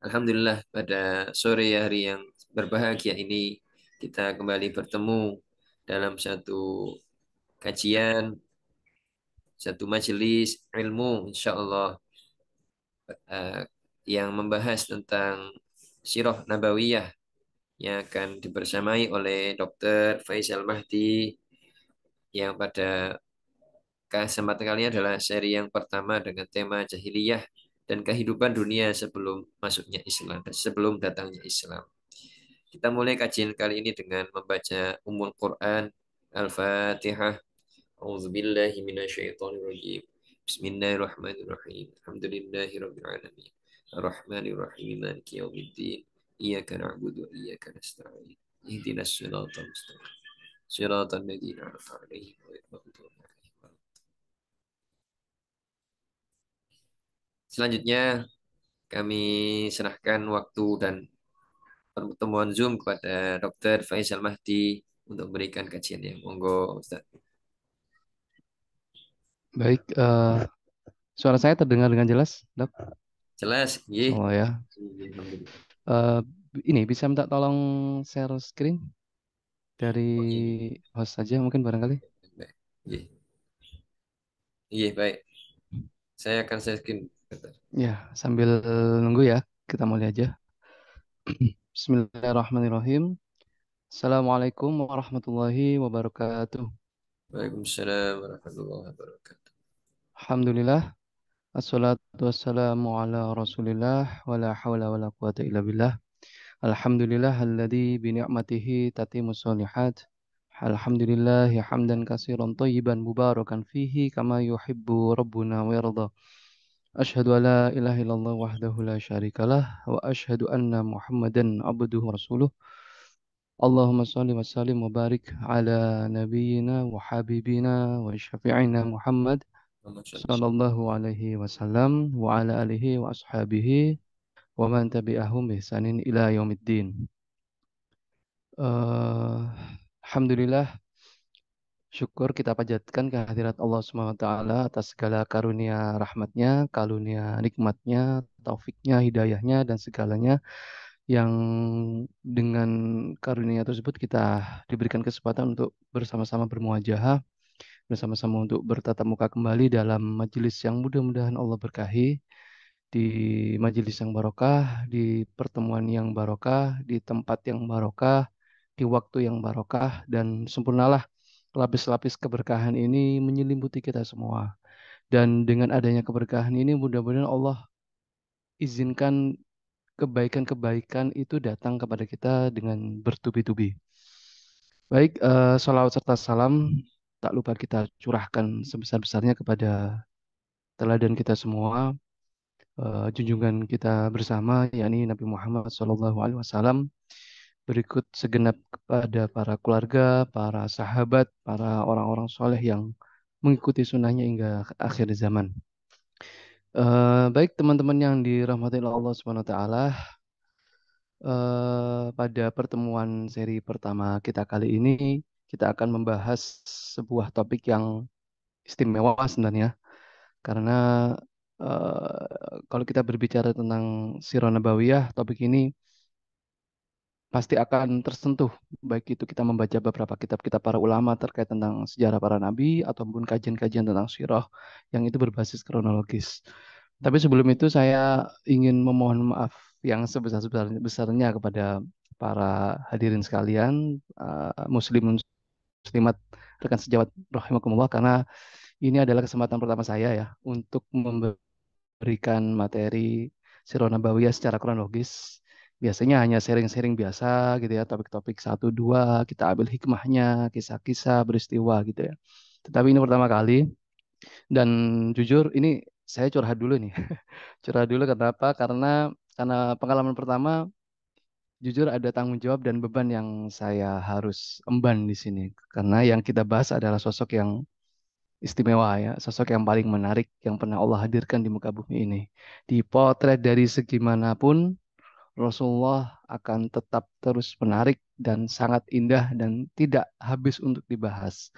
Alhamdulillah pada sore hari yang berbahagia ini kita kembali bertemu dalam satu kajian, satu majelis ilmu insya Allah eh, yang membahas tentang Sirah Nabawiyah yang akan dibersamai oleh Dr. Faisal Mahdi yang pada kesempatan kali ini adalah seri yang pertama dengan tema jahiliyah dan kehidupan dunia sebelum masuknya Islam dan sebelum datangnya Islam. Kita mulai kajian kali ini dengan membaca Ummul Quran Al-Fatihah. A'udzubillahi minasyaitonirrajim. Bismillahirrahmanirrahim. Alhamdulillahirabbil alamin. Arrahmanirrahim. Maliki yaumiddin. Iyyaka na'budu wa iyyaka nasta'in. Ihdinas siratal mustaqim. Siratal ladzina an'amta 'alaihim ghairil maghdubi 'alaihim. Selanjutnya kami serahkan waktu dan pertemuan Zoom kepada Dr. Faisal Mahdi untuk memberikan kajiannya. Monggo, Ustaz. Baik, suara saya terdengar dengan jelas, Dok? Jelas? Nggih. Oh ya. Nggih, alhamdulillah. Eh, ini bisa minta tolong share screen dari Oke. host saja mungkin barangkali. Baik. Nggih. Nggih, baik. Saya akan share screen. Ya, sambil nunggu ya, kita mulai aja. Bismillahirrahmanirrahim. Assalamualaikum warahmatullahi wabarakatuh. Waalaikumsalam warahmatullahi wabarakatuh. Alhamdulillah, assalatu wassalamu ala rasulillah, wa la hawla wa la quwata illa billah. Alhamdulillah alladzi bi ni'matihi tatimmus shalihat. Alhamdulillahi hamdan katsiran thayyiban mubarakan fihi kama yuhibbu rabbuna wa yarda. Asyhadu an la ilaha illallah wahdahu la syarikalah wa asyhadu anna Muhammadan abduhu wa rasuluh. Allahumma shalli wa sallim wa barik ala nabiyyina wa habibina wa syafi'ina Muhammad Muhammad sallallahu sallallahu alaihi wasallam wa ala alihi wa ashabihi wa man tabi'ahum bi ihsanin ila yaumiddin. Eh, Alhamdulillah, syukur kita panjatkan kehadirat Allah Subhanahu wa Ta'ala atas segala karunia rahmatnya, karunia nikmatnya, taufiknya, hidayahnya, dan segalanya yang dengan karunia tersebut kita diberikan kesempatan untuk bersama-sama bermuajahah, bersama-sama untuk bertatap muka kembali dalam majelis yang mudah-mudahan Allah berkahi, di majelis yang barokah, di pertemuan yang barokah, di tempat yang barokah, di waktu yang barokah, dan sempurnalah lapis-lapis keberkahan ini menyelimuti kita semua. Dan dengan adanya keberkahan ini mudah-mudahan Allah izinkan kebaikan-kebaikan itu datang kepada kita dengan bertubi-tubi. Baik, salawat serta salam tak lupa kita curahkan sebesar-besarnya kepada teladan kita semua, junjungan kita bersama, yakni Nabi Muhammad SAW. Berikut segenap kepada para keluarga, para sahabat, para orang-orang soleh yang mengikuti sunnahnya hingga akhir zaman. Baik teman-teman yang dirahmati oleh Allah Subhanahu Wa Taala, pada pertemuan seri pertama kita kali ini kita akan membahas sebuah topik yang istimewa sebenarnya karena kalau kita berbicara tentang Sirah Nabawiyah, topik ini pasti akan tersentuh, baik itu kita membaca beberapa kitab-kitab para ulama terkait tentang sejarah para nabi ataupun kajian-kajian tentang sirah yang itu berbasis kronologis. Tapi sebelum itu saya ingin memohon maaf yang sebesar-besarnya kepada para hadirin sekalian, muslimun muslimat, rekan sejawat rahimakumullah, karena ini adalah kesempatan pertama saya ya untuk memberikan materi Sirah Nabawiyah secara kronologis. Biasanya hanya sharing-sharing biasa gitu ya, topik-topik satu dua, kita ambil hikmahnya, kisah-kisah, peristiwa gitu ya. Tetapi ini pertama kali, dan jujur ini saya curhat dulu nih. Curhat dulu kenapa? Karena pengalaman pertama, jujur ada tanggung jawab dan beban yang saya harus emban di sini. Karena yang kita bahas adalah sosok yang istimewa ya, sosok yang paling menarik yang pernah Allah hadirkan di muka bumi ini. Dipotret dari segi manapun, Rasulullah akan tetap terus menarik dan sangat indah dan tidak habis untuk dibahas.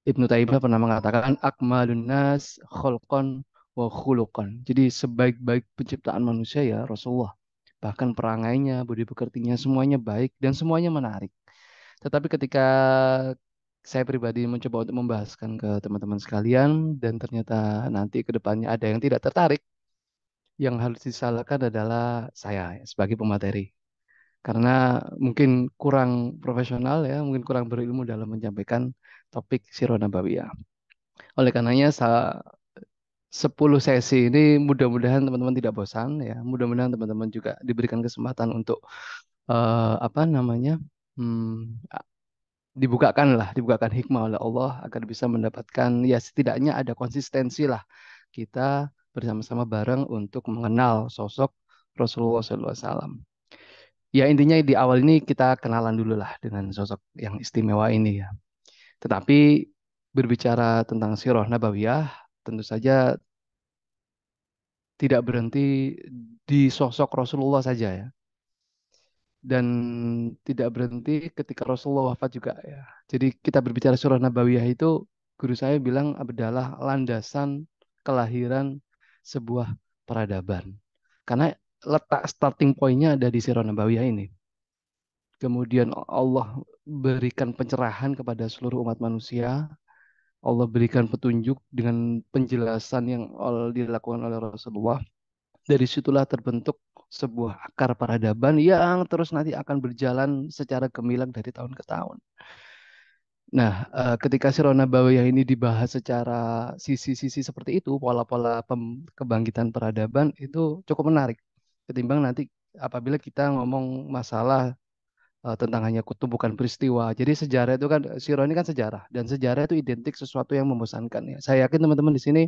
Ibnu Taimiyah pernah mengatakan akmalun nas kholqon wa khuluqan. Jadi sebaik-baik penciptaan manusia ya Rasulullah. bahkan perangainya, budi pekertinya semuanya baik dan semuanya menarik. Tetapi ketika saya pribadi mencoba untuk membahaskan ke teman-teman sekalian dan ternyata nanti ke depannya ada yang tidak tertarik, yang harus disalahkan adalah saya ya, sebagai pemateri. Karena mungkin kurang profesional ya, mungkin kurang berilmu dalam menyampaikan topik Sirah Nabawiyah. Oleh karenanya 10 sesi ini mudah-mudahan teman-teman tidak bosan ya. Mudah-mudahan teman-teman juga diberikan kesempatan untuk apa namanya? hmm, dibukakan hikmah oleh Allah agar bisa mendapatkan ya setidaknya ada konsistensi lah kita bersama-sama bareng untuk mengenal sosok Rasulullah SAW. Ya intinya di awal ini kita kenalan dulu lah dengan sosok yang istimewa ini ya. Tetapi berbicara tentang Sirah Nabawiyah tentu saja tidak berhenti di sosok Rasulullah saja ya. Dan tidak berhenti ketika Rasulullah wafat juga ya. Jadi kita berbicara surah Nabawiyah itu guru saya bilang adalah landasan kelahiran sebuah peradaban. Karena letak starting point-nya ada di surah Nabawiyah ini. Kemudian Allah berikan pencerahan kepada seluruh umat manusia. Allah berikan petunjuk dengan penjelasan yang dilakukan oleh Rasulullah. Dari situlah terbentuk sebuah akar peradaban yang terus nanti akan berjalan secara gemilang dari tahun ke tahun. Nah, ketika Sirah Nabawiyah ini dibahas secara sisi-sisi seperti itu, pola-pola kebangkitan peradaban itu cukup menarik. Ketimbang nanti apabila kita ngomong masalah tentang hanya kutubukan peristiwa. Jadi sejarah itu kan, Sirah ini kan sejarah. Dan sejarah itu identik sesuatu yang membosankan ya. Saya yakin teman-teman di sini,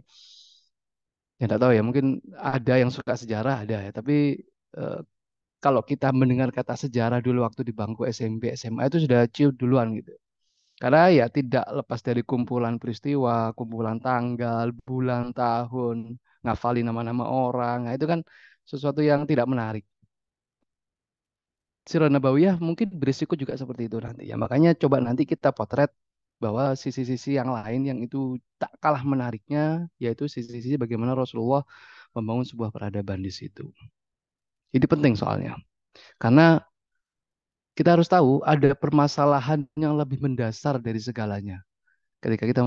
ya tidak tahu ya, mungkin ada yang suka sejarah, ada ya. Tapi eh, kalau kita mendengar kata sejarah dulu waktu di bangku SMP, SMA itu sudah ciut duluan gitu. Karena ya tidak lepas dari kumpulan peristiwa, kumpulan tanggal, bulan, tahun, ngafalin nama-nama orang. Nah, itu kan sesuatu yang tidak menarik. Sirah Nabawiyah mungkin berisiko juga seperti itu nanti ya. Makanya coba nanti kita potret bahwa sisi-sisi yang lain yang itu tak kalah menariknya, yaitu sisi-sisi bagaimana Rasulullah membangun sebuah peradaban di situ. Ini penting soalnya. Karena kita harus tahu ada permasalahan yang lebih mendasar dari segalanya. Ketika kita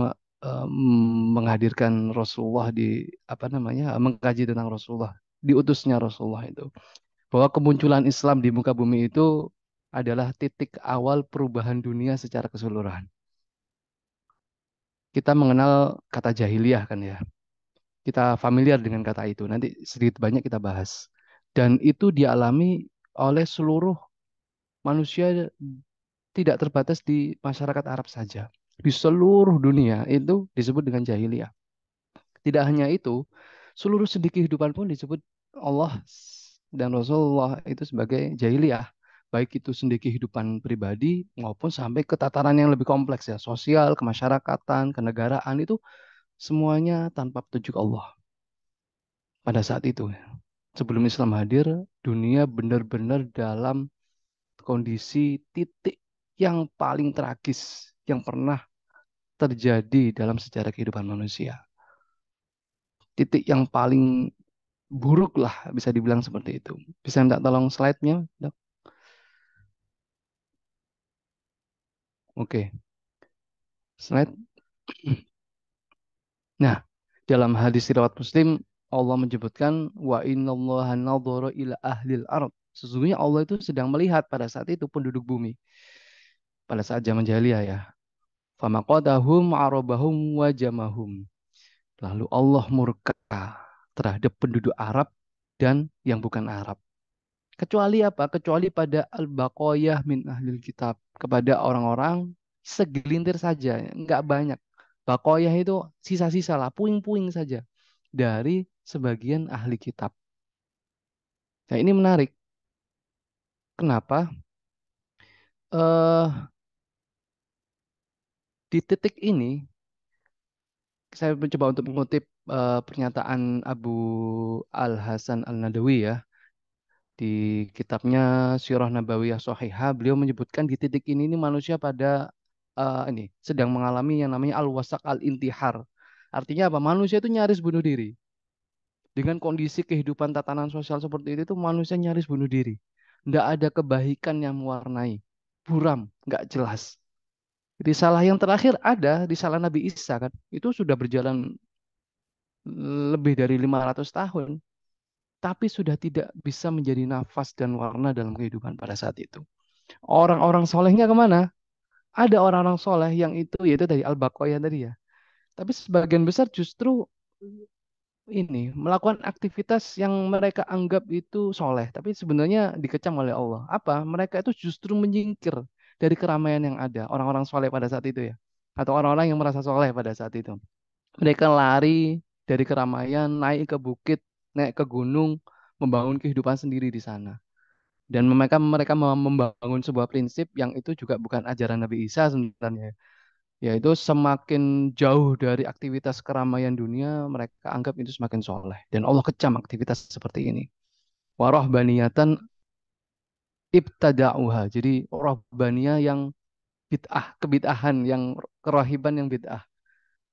menghadirkan Rasulullah di apa namanya, mengkaji tentang Rasulullah, diutusnya Rasulullah itu, bahwa kemunculan Islam di muka bumi itu adalah titik awal perubahan dunia secara keseluruhan. Kita mengenal kata jahiliyah kan ya. Kita familiar dengan kata itu. Nanti sedikit banyak kita bahas. Dan itu dialami oleh seluruh manusia tidak terbatas di masyarakat Arab saja. Di seluruh dunia itu disebut dengan jahiliyah. Tidak hanya itu, seluruh sendi kehidupan pun disebut Allah dan Rasulullah itu sebagai jahiliyah. Baik itu sendi kehidupan pribadi maupun sampai ke tataran yang lebih kompleks ya, sosial, kemasyarakatan, kenegaraan itu semuanya tanpa petunjuk Allah pada saat itu. Sebelum Islam hadir, dunia benar-benar dalam kondisi titik yang paling tragis yang pernah terjadi dalam sejarah kehidupan manusia. Titik yang paling buruk lah bisa dibilang seperti itu. Bisa minta tolong slide-nya, Dok? Oke, slide. Nah, dalam hadis riwayat Muslim Allah menyebutkan wa innallaha nadhara ila ahlil ard. Sesungguhnya Allah itu sedang melihat pada saat itu penduduk bumi pada saat zaman jahiliyah ya. Famaqadahum arabahum wa jamahum. Lalu Allah murka terhadap penduduk Arab dan yang bukan Arab. Kecuali apa? Kecuali pada al-baqayah min ahlil kitab. Kepada orang-orang segelintir saja, nggak banyak. Baqayah itu sisa-sisa lah, puing-puing saja dari sebagian ahli kitab. Nah ini menarik. Kenapa? eh di titik ini saya mencoba untuk mengutip pernyataan Abu Al Hasan Al Nadawi ya di kitabnya Sirah Nabawiyah Shahihah. Beliau menyebutkan di titik ini manusia pada ini sedang mengalami yang namanya al-wasaq al-intihar. Artinya apa? Manusia itu nyaris bunuh diri. Dengan kondisi kehidupan tatanan sosial seperti itu tuh manusia nyaris bunuh diri. Nggak ada kebaikan yang mewarnai. Buram, nggak jelas. Risalah yang terakhir ada risalah Nabi Isa kan. Itu sudah berjalan lebih dari 500 tahun. Tapi sudah tidak bisa menjadi nafas dan warna dalam kehidupan pada saat itu. Orang-orang solehnya kemana? Ada orang-orang soleh yang itu, yaitu dari Al-Baqarah tadi ya. Tapi sebagian besar justru ini melakukan aktivitas yang mereka anggap itu soleh, tapi sebenarnya dikecam oleh Allah. Apa? Mereka itu justru menyingkir dari keramaian yang ada, orang-orang soleh pada saat itu ya, atau orang-orang yang merasa soleh pada saat itu. Mereka lari dari keramaian, naik ke bukit, naik ke gunung, membangun kehidupan sendiri di sana. Dan mereka mereka membangun sebuah prinsip yang itu juga bukan ajaran Nabi Isa sebenarnya, yaitu semakin jauh dari aktivitas keramaian dunia, mereka anggap itu semakin soleh. Dan Allah kecam aktivitas seperti ini. Warahbaniyatan ibtada'uha. Jadi rahbaniyah yang bid'ah, kebid'ahan, yang kerahiban yang bid'ah.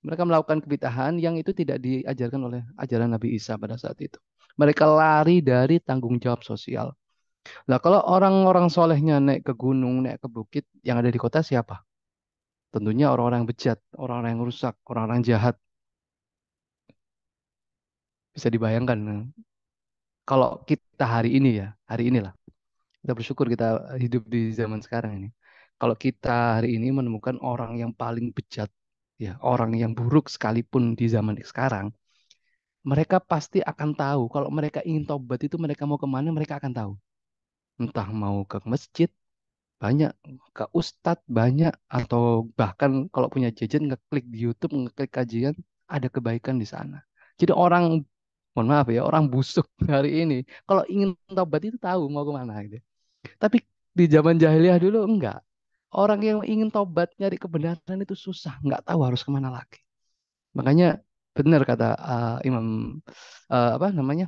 Mereka melakukan kebid'ahan yang itu tidak diajarkan oleh ajaran Nabi Isa pada saat itu. Mereka lari dari tanggung jawab sosial. Nah, kalau orang-orang solehnya naik ke gunung, naik ke bukit, yang ada di kota siapa? Tentunya orang-orang yang bejat, orang-orang yang rusak, orang-orang jahat. Bisa dibayangkan. Nah, kalau kita hari ini ya, hari inilah, kita bersyukur kita hidup di zaman sekarang ini. Kalau kita hari ini menemukan orang yang paling bejat, ya, orang yang buruk sekalipun di zaman sekarang, mereka pasti akan tahu. Kalau mereka ingin tobat itu mereka mau kemana, mereka akan tahu. Entah mau ke masjid, banyak, ke ustadz, banyak, atau bahkan kalau punya jajan ngeklik di YouTube, ngeklik kajian, ada kebaikan di sana. Jadi orang, mohon maaf ya, orang busuk hari ini, kalau ingin tobat itu tahu mau kemana gitu. Tapi di zaman jahiliyah dulu enggak. Orang yang ingin tobat nyari kebenaran itu susah, enggak tahu harus kemana lagi. Makanya benar kata Imam apa namanya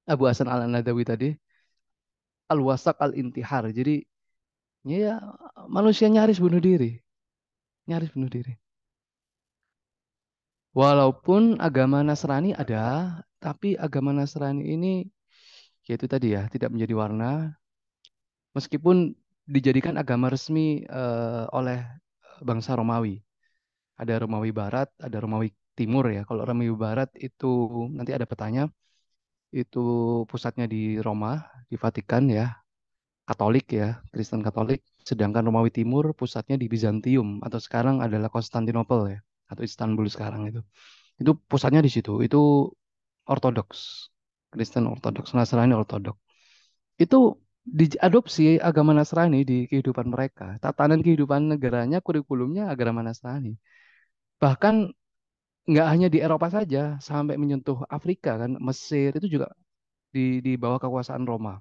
Abu Hasan Al Nadawi tadi, al wasak al intihar. Jadi ya manusia nyaris bunuh diri, nyaris bunuh diri. Walaupun agama Nasrani ada, tapi agama Nasrani ini yaitu tadi ya tidak menjadi warna, meskipun dijadikan agama resmi oleh bangsa Romawi. Ada Romawi Barat, ada Romawi Timur ya. Kalau Romawi Barat itu nanti ada petanya, itu pusatnya di Roma, di Vatikan ya, Katolik ya, Kristen Katolik. Sedangkan Romawi Timur pusatnya di Bizantium atau sekarang adalah Konstantinopel ya, atau Istanbul sekarang itu. Itu pusatnya di situ. Itu Ortodoks, Kristen Ortodoks, Nasrani Ortodoks. Itu diadopsi agama Nasrani di kehidupan mereka. Tatanan kehidupan negaranya, kurikulumnya agama Nasrani. Bahkan nggak hanya di Eropa saja, sampai menyentuh Afrika kan, Mesir itu juga di bawah kekuasaan Roma.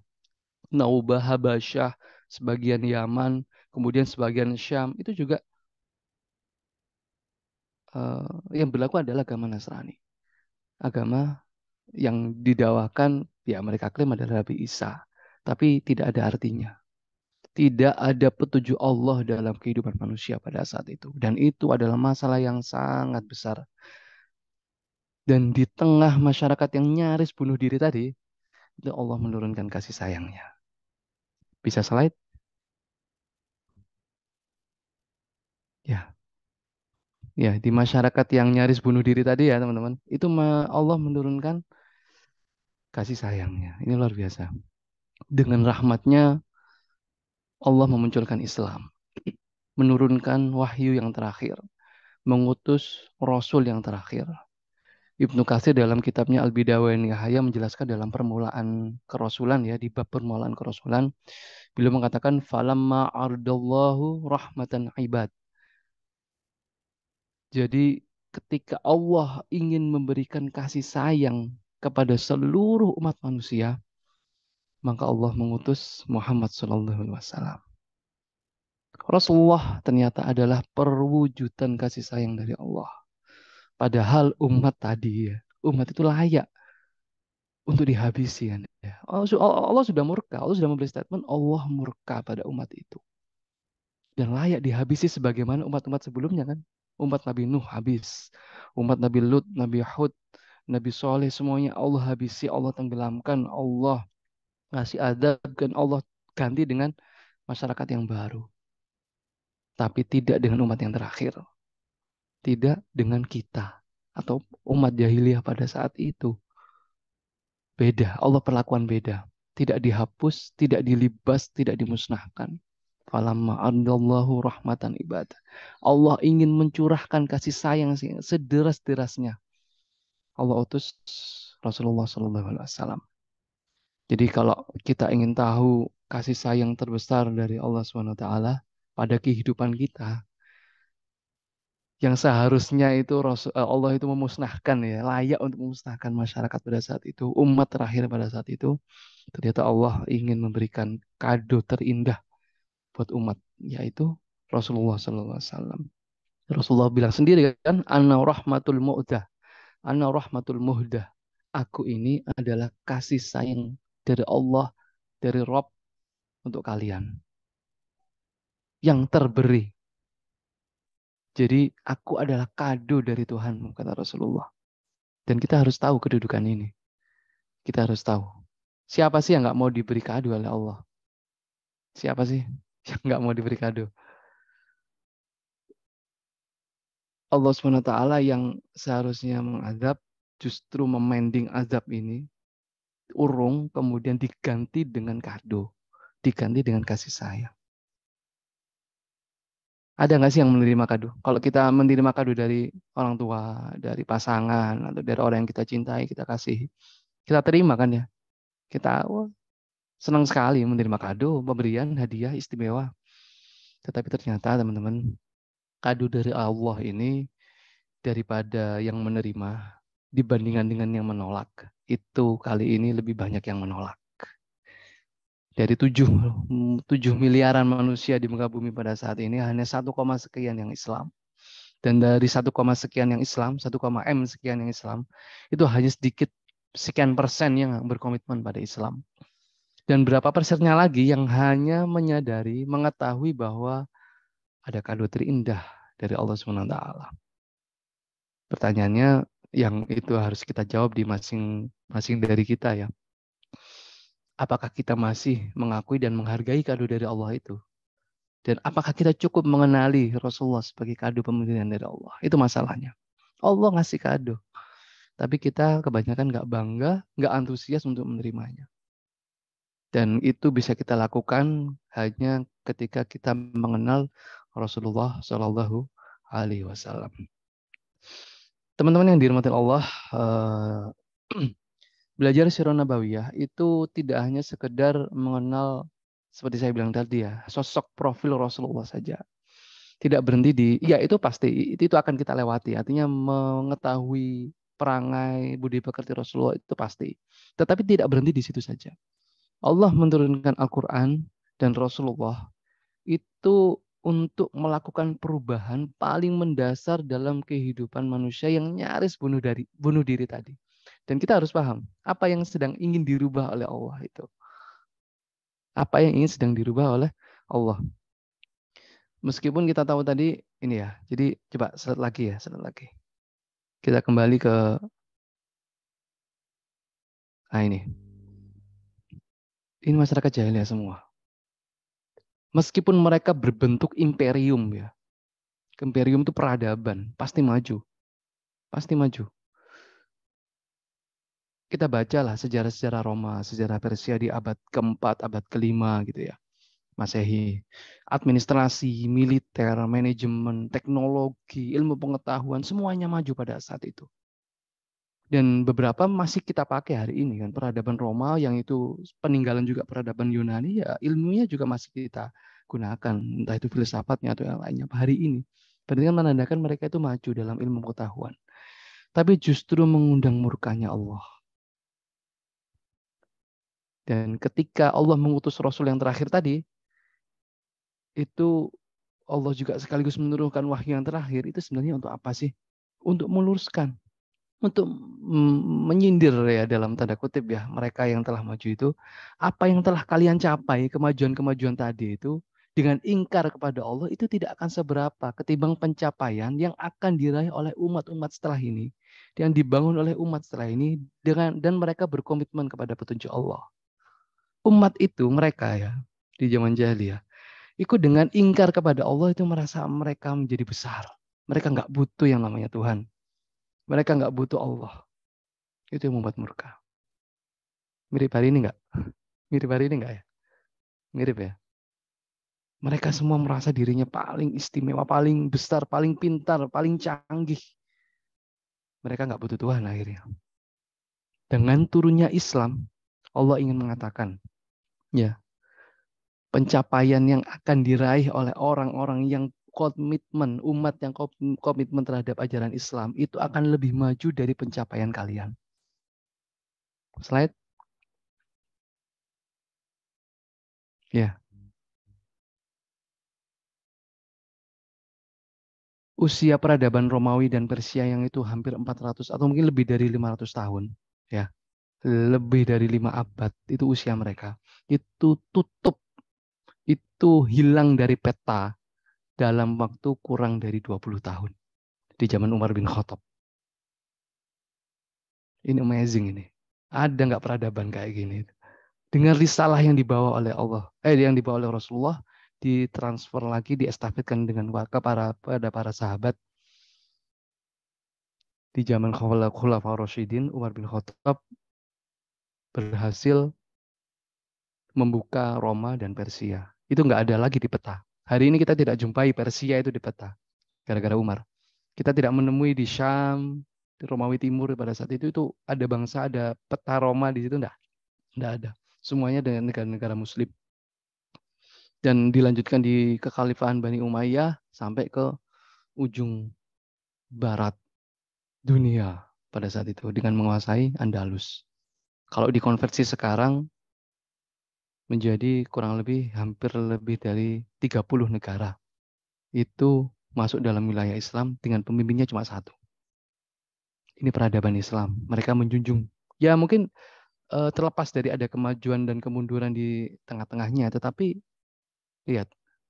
Naubah, Habasyah, sebagian Yaman, kemudian sebagian Syam itu juga yang berlaku adalah agama Nasrani. Agama yang didawakan ya mereka klaim adalah Nabi Isa, tapi tidak ada artinya. Tidak ada petunjuk Allah dalam kehidupan manusia pada saat itu. Dan itu adalah masalah yang sangat besar. Dan di tengah masyarakat yang nyaris bunuh diri tadi, itu Allah menurunkan kasih sayangnya. Bisa slide? Ya, ya di masyarakat yang nyaris bunuh diri tadi ya teman-teman, itu Allah menurunkan kasih sayangnya. Ini luar biasa. Dengan rahmatnya Allah memunculkan Islam, menurunkan wahyu yang terakhir, mengutus Rasul yang terakhir. Ibnu Katsir dalam kitabnya Al-Bidayah wa Nihayah menjelaskan dalam permulaan kerasulan ya, di bab permulaan kerasulan, beliau mengatakan falamma ardallahu rahmatan ibad. Jadi ketika Allah ingin memberikan kasih sayang kepada seluruh umat manusia, maka Allah mengutus Muhammad SAW. Rasulullah ternyata adalah perwujudan kasih sayang dari Allah. Padahal umat tadi ya, umat itu layak untuk dihabisi kan. Ya. Allah sudah murka, Allah sudah memberi statement Allah murka pada umat itu. Dan layak dihabisi sebagaimana umat-umat sebelumnya kan. Umat Nabi Nuh habis, umat Nabi Lut, Nabi Hud, Nabi Soleh semuanya Allah habisi, Allah tenggelamkan, Allah ngasih adab, dan Allah ganti dengan masyarakat yang baru. Tapi tidak dengan umat yang terakhir. Tidak dengan kita atau umat jahiliyah pada saat itu. Beda, Allah perlakuan beda. Tidak dihapus, tidak dilibas, tidak dimusnahkan. Falamma andallahu rahmatan ibadah. Allah ingin mencurahkan kasih sayang sederas-derasnya. Allah utus Rasulullah Sallallahu Alaihi Wasallam. Jadi kalau kita ingin tahu kasih sayang terbesar dari Allah Subhanahu Wa Taala pada kehidupan kita, yang seharusnya itu Allah itu memusnahkan, ya, layak untuk memusnahkan masyarakat pada saat itu, umat terakhir pada saat itu, ternyata Allah ingin memberikan kado terindah buat umat, yaitu Rasulullah Sallallahu Alaihi Wasallam. Rasulullah bilang sendiri kan, Ana rahmatul mu'dah, Ana rahmatul muhdah. Aku ini adalah kasih sayang dari Allah, dari Rob untuk kalian yang terberi. Jadi aku adalah kado dari Tuhan, kata Rasulullah. Dan kita harus tahu kedudukan ini. Kita harus tahu. Siapa sih yang nggak mau diberi kado oleh Allah? Siapa sih yang nggak mau diberi kado? Allah SWT yang seharusnya mengadab, justru memending azab ini, urung, kemudian diganti dengan kado. Diganti dengan kasih sayang. Ada nggak sih yang menerima kado? Kalau kita menerima kado dari orang tua, dari pasangan, atau dari orang yang kita cintai, kita kasih, kita terima kan ya? Kita senang sekali menerima kado, pemberian, hadiah istimewa. Tetapi ternyata teman-teman, kado dari Allah ini daripada yang menerima dibandingkan dengan yang menolak, itu kali ini lebih banyak yang menolak. Dari 7 miliaran manusia di muka bumi pada saat ini, hanya 1, sekian yang Islam. Dan dari 1, sekian yang Islam, 1, M sekian yang Islam, itu hanya sedikit sekian persen yang berkomitmen pada Islam. Dan berapa persennya lagi yang hanya menyadari, mengetahui bahwa ada kado terindah dari Allah SWT. Pertanyaannya yang itu harus kita jawab di masing-masing dari kita, ya. Apakah kita masih mengakui dan menghargai kado dari Allah itu? Dan apakah kita cukup mengenali Rasulullah sebagai kado pemberian dari Allah? Itu masalahnya. Allah ngasih kado, tapi kita kebanyakan nggak bangga, nggak antusias untuk menerimanya. Dan itu bisa kita lakukan hanya ketika kita mengenal Rasulullah Shallallahu Alaihi Wasallam. Teman-teman yang dirahmati Allah, belajar Sirah Nabawiyah itu tidak hanya sekedar mengenal, seperti saya bilang tadi ya, sosok profil Rasulullah saja. Tidak berhenti di, ya itu pasti, itu akan kita lewati. Artinya mengetahui perangai, budi pekerti Rasulullah itu pasti. Tetapi tidak berhenti di situ saja. Allah menurunkan Al-Quran dan Rasulullah itu untuk melakukan perubahan paling mendasar dalam kehidupan manusia yang nyaris bunuh diri tadi. Dan kita harus paham apa yang sedang ingin dirubah oleh Allah itu. Apa yang ingin sedang dirubah oleh Allah. Meskipun kita tahu tadi ini ya. Jadi coba slide lagi. Kita kembali ke ini. Ini masyarakat jahiliyah semua. Meskipun mereka berbentuk imperium ya. Imperium itu peradaban, pasti maju. Pasti maju. Kita bacalah sejarah-sejarah Roma, sejarah Persia di abad keempat, abad kelima gitu ya. Masehi. Administrasi, militer, manajemen, teknologi, ilmu pengetahuan, semuanya maju pada saat itu. Dan beberapa masih kita pakai hari ini kan. Peradaban Roma yang itu peninggalan juga peradaban Yunani, ya ilmunya juga masih kita gunakan. Entah itu filsafatnya atau yang lainnya hari ini. Berarti kan menandakan mereka itu maju dalam ilmu pengetahuan. Tapi justru mengundang murkanya Allah. Dan ketika Allah mengutus Rasul yang terakhir tadi, itu Allah juga sekaligus menurunkan wahyu yang terakhir. Itu sebenarnya untuk apa sih? Untuk meluruskan, untuk menyindir ya dalam tanda kutip ya mereka yang telah maju itu, apa yang telah kalian capai, kemajuan-kemajuan tadi itu dengan ingkar kepada Allah itu tidak akan seberapa ketimbang pencapaian yang akan diraih oleh umat-umat setelah ini, yang dibangun oleh umat setelah ini dan mereka berkomitmen kepada petunjuk Allah. Umat itu mereka ya di zaman jahiliyah, ikut dengan ingkar kepada Allah itu merasa mereka menjadi besar. Mereka nggak butuh yang namanya Tuhan. Mereka nggak butuh Allah. Itu yang membuat murka. Mirip hari ini nggak? Mirip hari ini nggak ya? Mirip ya. Mereka semua merasa dirinya paling istimewa, paling besar, paling pintar, paling canggih. Mereka nggak butuh Tuhan akhirnya. Dengan turunnya Islam, Allah ingin mengatakan, ya, pencapaian yang akan diraih oleh orang-orang yang komitmen, umat yang komitmen terhadap ajaran Islam itu akan lebih maju dari pencapaian kalian. Slide. Ya. Usia peradaban Romawi dan Persia yang itu hampir 400 atau mungkin lebih dari 500 tahun, ya. Lebih dari 5 abad itu usia mereka. Itu tutup, itu hilang dari peta dalam waktu kurang dari 20 tahun di zaman Umar bin Khattab. Ini amazing ini. Ada nggak peradaban kayak gini? Dengan risalah yang dibawa oleh Allah, yang dibawa oleh Rasulullah, ditransfer lagi, diestafetkan dengan pada para sahabat di zaman Khulafaur Rasyidin. Umar bin Khattab berhasil membuka Roma dan Persia. Itu nggak ada lagi di peta. Hari ini kita tidak jumpai Persia itu di peta gara-gara Umar. Kita tidak menemui di Syam, di Romawi Timur pada saat itu ada bangsa, ada peta Roma di situ enggak ada. Semuanya dengan negara-negara Muslim. Dan dilanjutkan di kekhalifahan Bani Umayyah sampai ke ujung barat dunia pada saat itu dengan menguasai Andalus. Kalau dikonversi sekarang menjadi kurang lebih hampir lebih dari 30 negara. Itu masuk dalam wilayah Islam dengan pemimpinnya cuma satu. Ini peradaban Islam. Mereka menjunjung. Ya mungkin terlepas dari ada kemajuan dan kemunduran di tengah-tengahnya, tetapi lihat,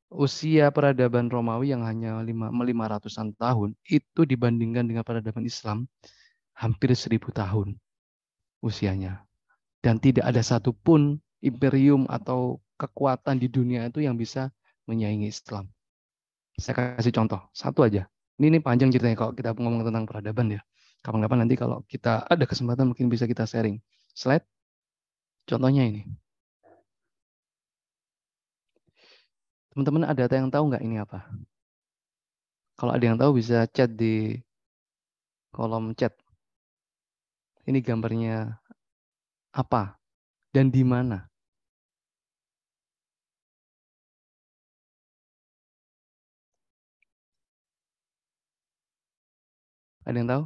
usia peradaban Romawi yang hanya 500-an tahun, itu dibandingkan dengan peradaban Islam, hampir 1000 tahun usianya. Dan tidak ada satupun imperium atau kekuatan di dunia itu yang bisa menyaingi Islam. Saya kasih contoh, satu aja. Ini panjang ceritanya kalau kita ngomong tentang peradaban ya. Kapan-kapan nanti kalau kita ada kesempatan mungkin bisa kita sharing. Slide, contohnya ini. Teman-teman ada yang tahu nggak ini apa? Kalau ada yang tahu bisa chat di kolom chat. Ini gambarnya apa dan di mana? Ada yang tahu?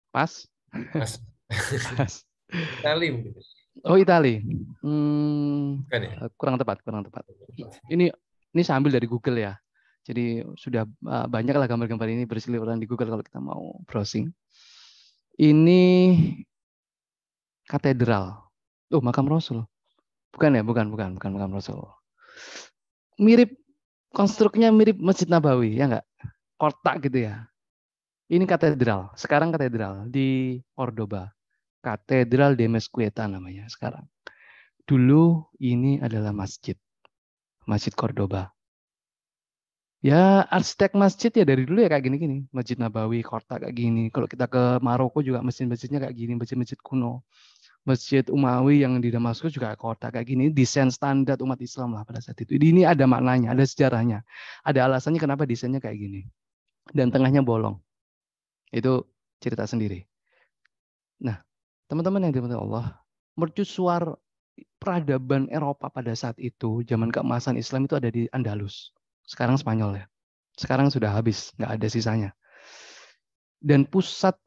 Pas? Mas Pas. Salim gitu. Oh, Itali. Kan ya? Kurang tepat, kurang tepat. Ini saya ambil dari Google ya. Jadi sudah banyak lah gambar-gambar ini berseliweran di Google kalau kita mau browsing. Ini katedral. Oh, makam Rasul. Bukan ya, bukan makam Rasul. Mirip konstruknya mirip Masjid Nabawi, ya enggak? Kotak gitu ya. Ini katedral. Sekarang katedral di Cordoba. Katedral de Mesquita namanya sekarang. Dulu ini adalah masjid. Masjid Cordoba. Ya, arsitek masjid ya dari dulu ya kayak gini-gini. Masjid Nabawi, kotak kayak gini. Kalau kita ke Maroko juga masjid-masjidnya kayak gini, masjid-masjid kuno. Masjid Umawi yang di Damaskus juga kotak kayak gini. Desain standar umat Islam lah pada saat itu. Ini ada maknanya, ada sejarahnya. Ada alasannya kenapa desainnya kayak gini. Dan tengahnya bolong. Itu cerita sendiri. Nah, teman-teman yang dimuliakan Allah, mercusuar peradaban Eropa pada saat itu, zaman keemasan Islam itu ada di Andalus. Sekarang Spanyol ya. Sekarang sudah habis, nggak ada sisanya. Dan pusat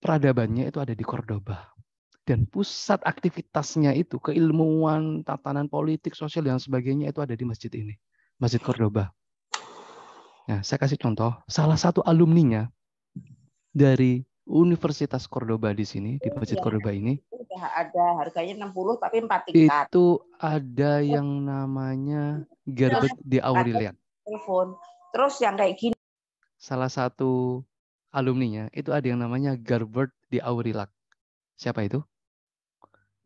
peradabannya itu ada di Cordoba. Dan pusat aktivitasnya itu, keilmuan, tatanan politik, sosial, dan sebagainya itu ada di masjid ini. Masjid Cordoba. Nah, saya kasih contoh, salah satu alumninya dari Universitas Cordoba di sini, di Masjid Cordoba ini, ada harganya 60 tapi 4 tingkat. Itu ada yang namanya Gerbet di Aurelian. Telepon. Terus yang kayak gini. Salah satu alumninya itu ada yang namanya Gerbert di Aurillac. Siapa itu?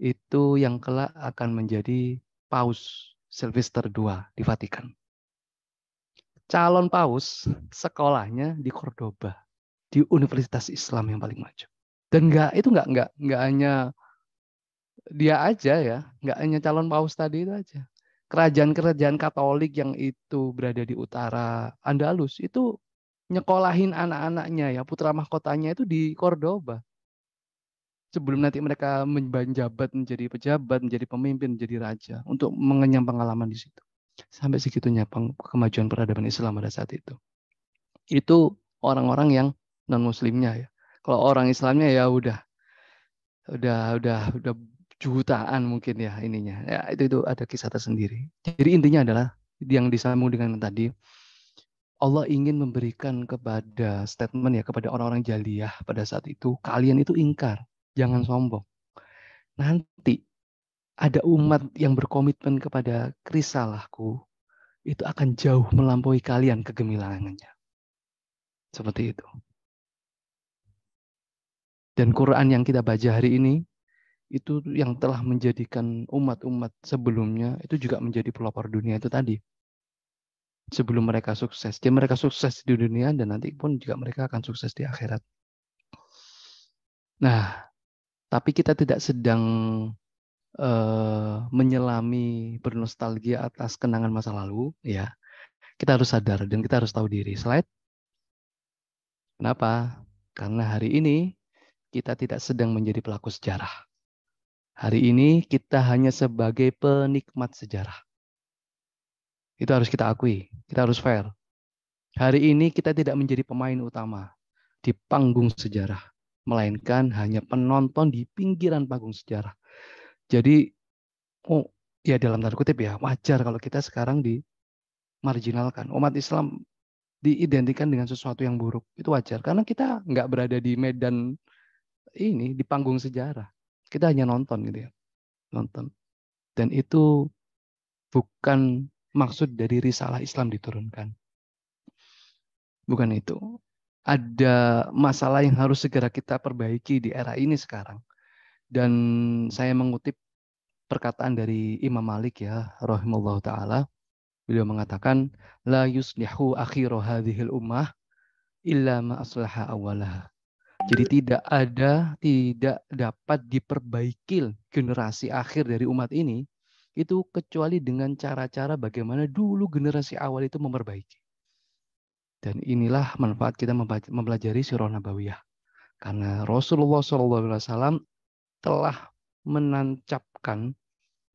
Itu yang kelak akan menjadi Paus Sylvester II di Vatikan. Calon Paus sekolahnya di Cordoba, di Universitas Islam yang paling maju. Dan itu nggak hanya dia aja ya, nggak hanya calon Paus tadi itu aja. Kerajaan-kerajaan Katolik yang itu berada di utara Andalus itu nyekolahin anak-anaknya ya, putra mahkotanya itu di Cordoba. Sebelum nanti mereka menjabat menjadi pejabat, menjadi pemimpin, menjadi raja, untuk mengenyam pengalaman di situ. Sampai segitunya kemajuan peradaban Islam pada saat itu. Itu orang-orang yang non muslimnya ya. Kalau orang Islamnya ya udah jutaan mungkin ya ininya. Ya itu ada kisah tersendiri. Jadi intinya adalah yang disambung dengan tadi, Allah ingin memberikan kepada statement ya kepada orang-orang jahiliyah pada saat itu, kalian itu ingkar, jangan sombong. Nanti ada umat yang berkomitmen kepada risalahku, itu akan jauh melampaui kalian kegemilangannya. Seperti itu. Dan Quran yang kita baca hari ini, itu yang telah menjadikan umat-umat sebelumnya, itu juga menjadi pelopor dunia itu tadi. Sebelum mereka sukses. Jadi mereka sukses di dunia dan nanti pun juga mereka akan sukses di akhirat. Nah, tapi kita tidak sedang menyelami bernostalgia atas kenangan masa lalu, ya. Kita harus sadar dan kita harus tahu diri. Slide. Kenapa? Karena hari ini kita tidak sedang menjadi pelaku sejarah. Hari ini kita hanya sebagai penikmat sejarah. Itu harus kita akui. Kita harus fair. Hari ini kita tidak menjadi pemain utama di panggung sejarah, melainkan hanya penonton di pinggiran panggung sejarah. Jadi, ya dalam tanda kutip ya, wajar kalau kita sekarang dimarginalkan. Umat Islam diidentikan dengan sesuatu yang buruk. Itu wajar. Karena kita nggak berada di medan ini, di panggung sejarah. Kita hanya nonton gitu ya. Nonton. Dan itu bukan maksud dari risalah Islam diturunkan. Bukan itu. Ada masalah yang harus segera kita perbaiki di era ini sekarang. Dan saya mengutip perkataan dari Imam Malik ya, rahimahullah ta'ala. Beliau mengatakan, la yuslihu akhiru hadhil ummah illa ma aslaha awalaha. Jadi tidak dapat diperbaiki generasi akhir dari umat ini, itu kecuali dengan cara-cara bagaimana dulu generasi awal itu memperbaiki. Dan inilah manfaat kita mempelajari Sirah Nabawiyah. Karena Rasulullah SAW telah menancapkan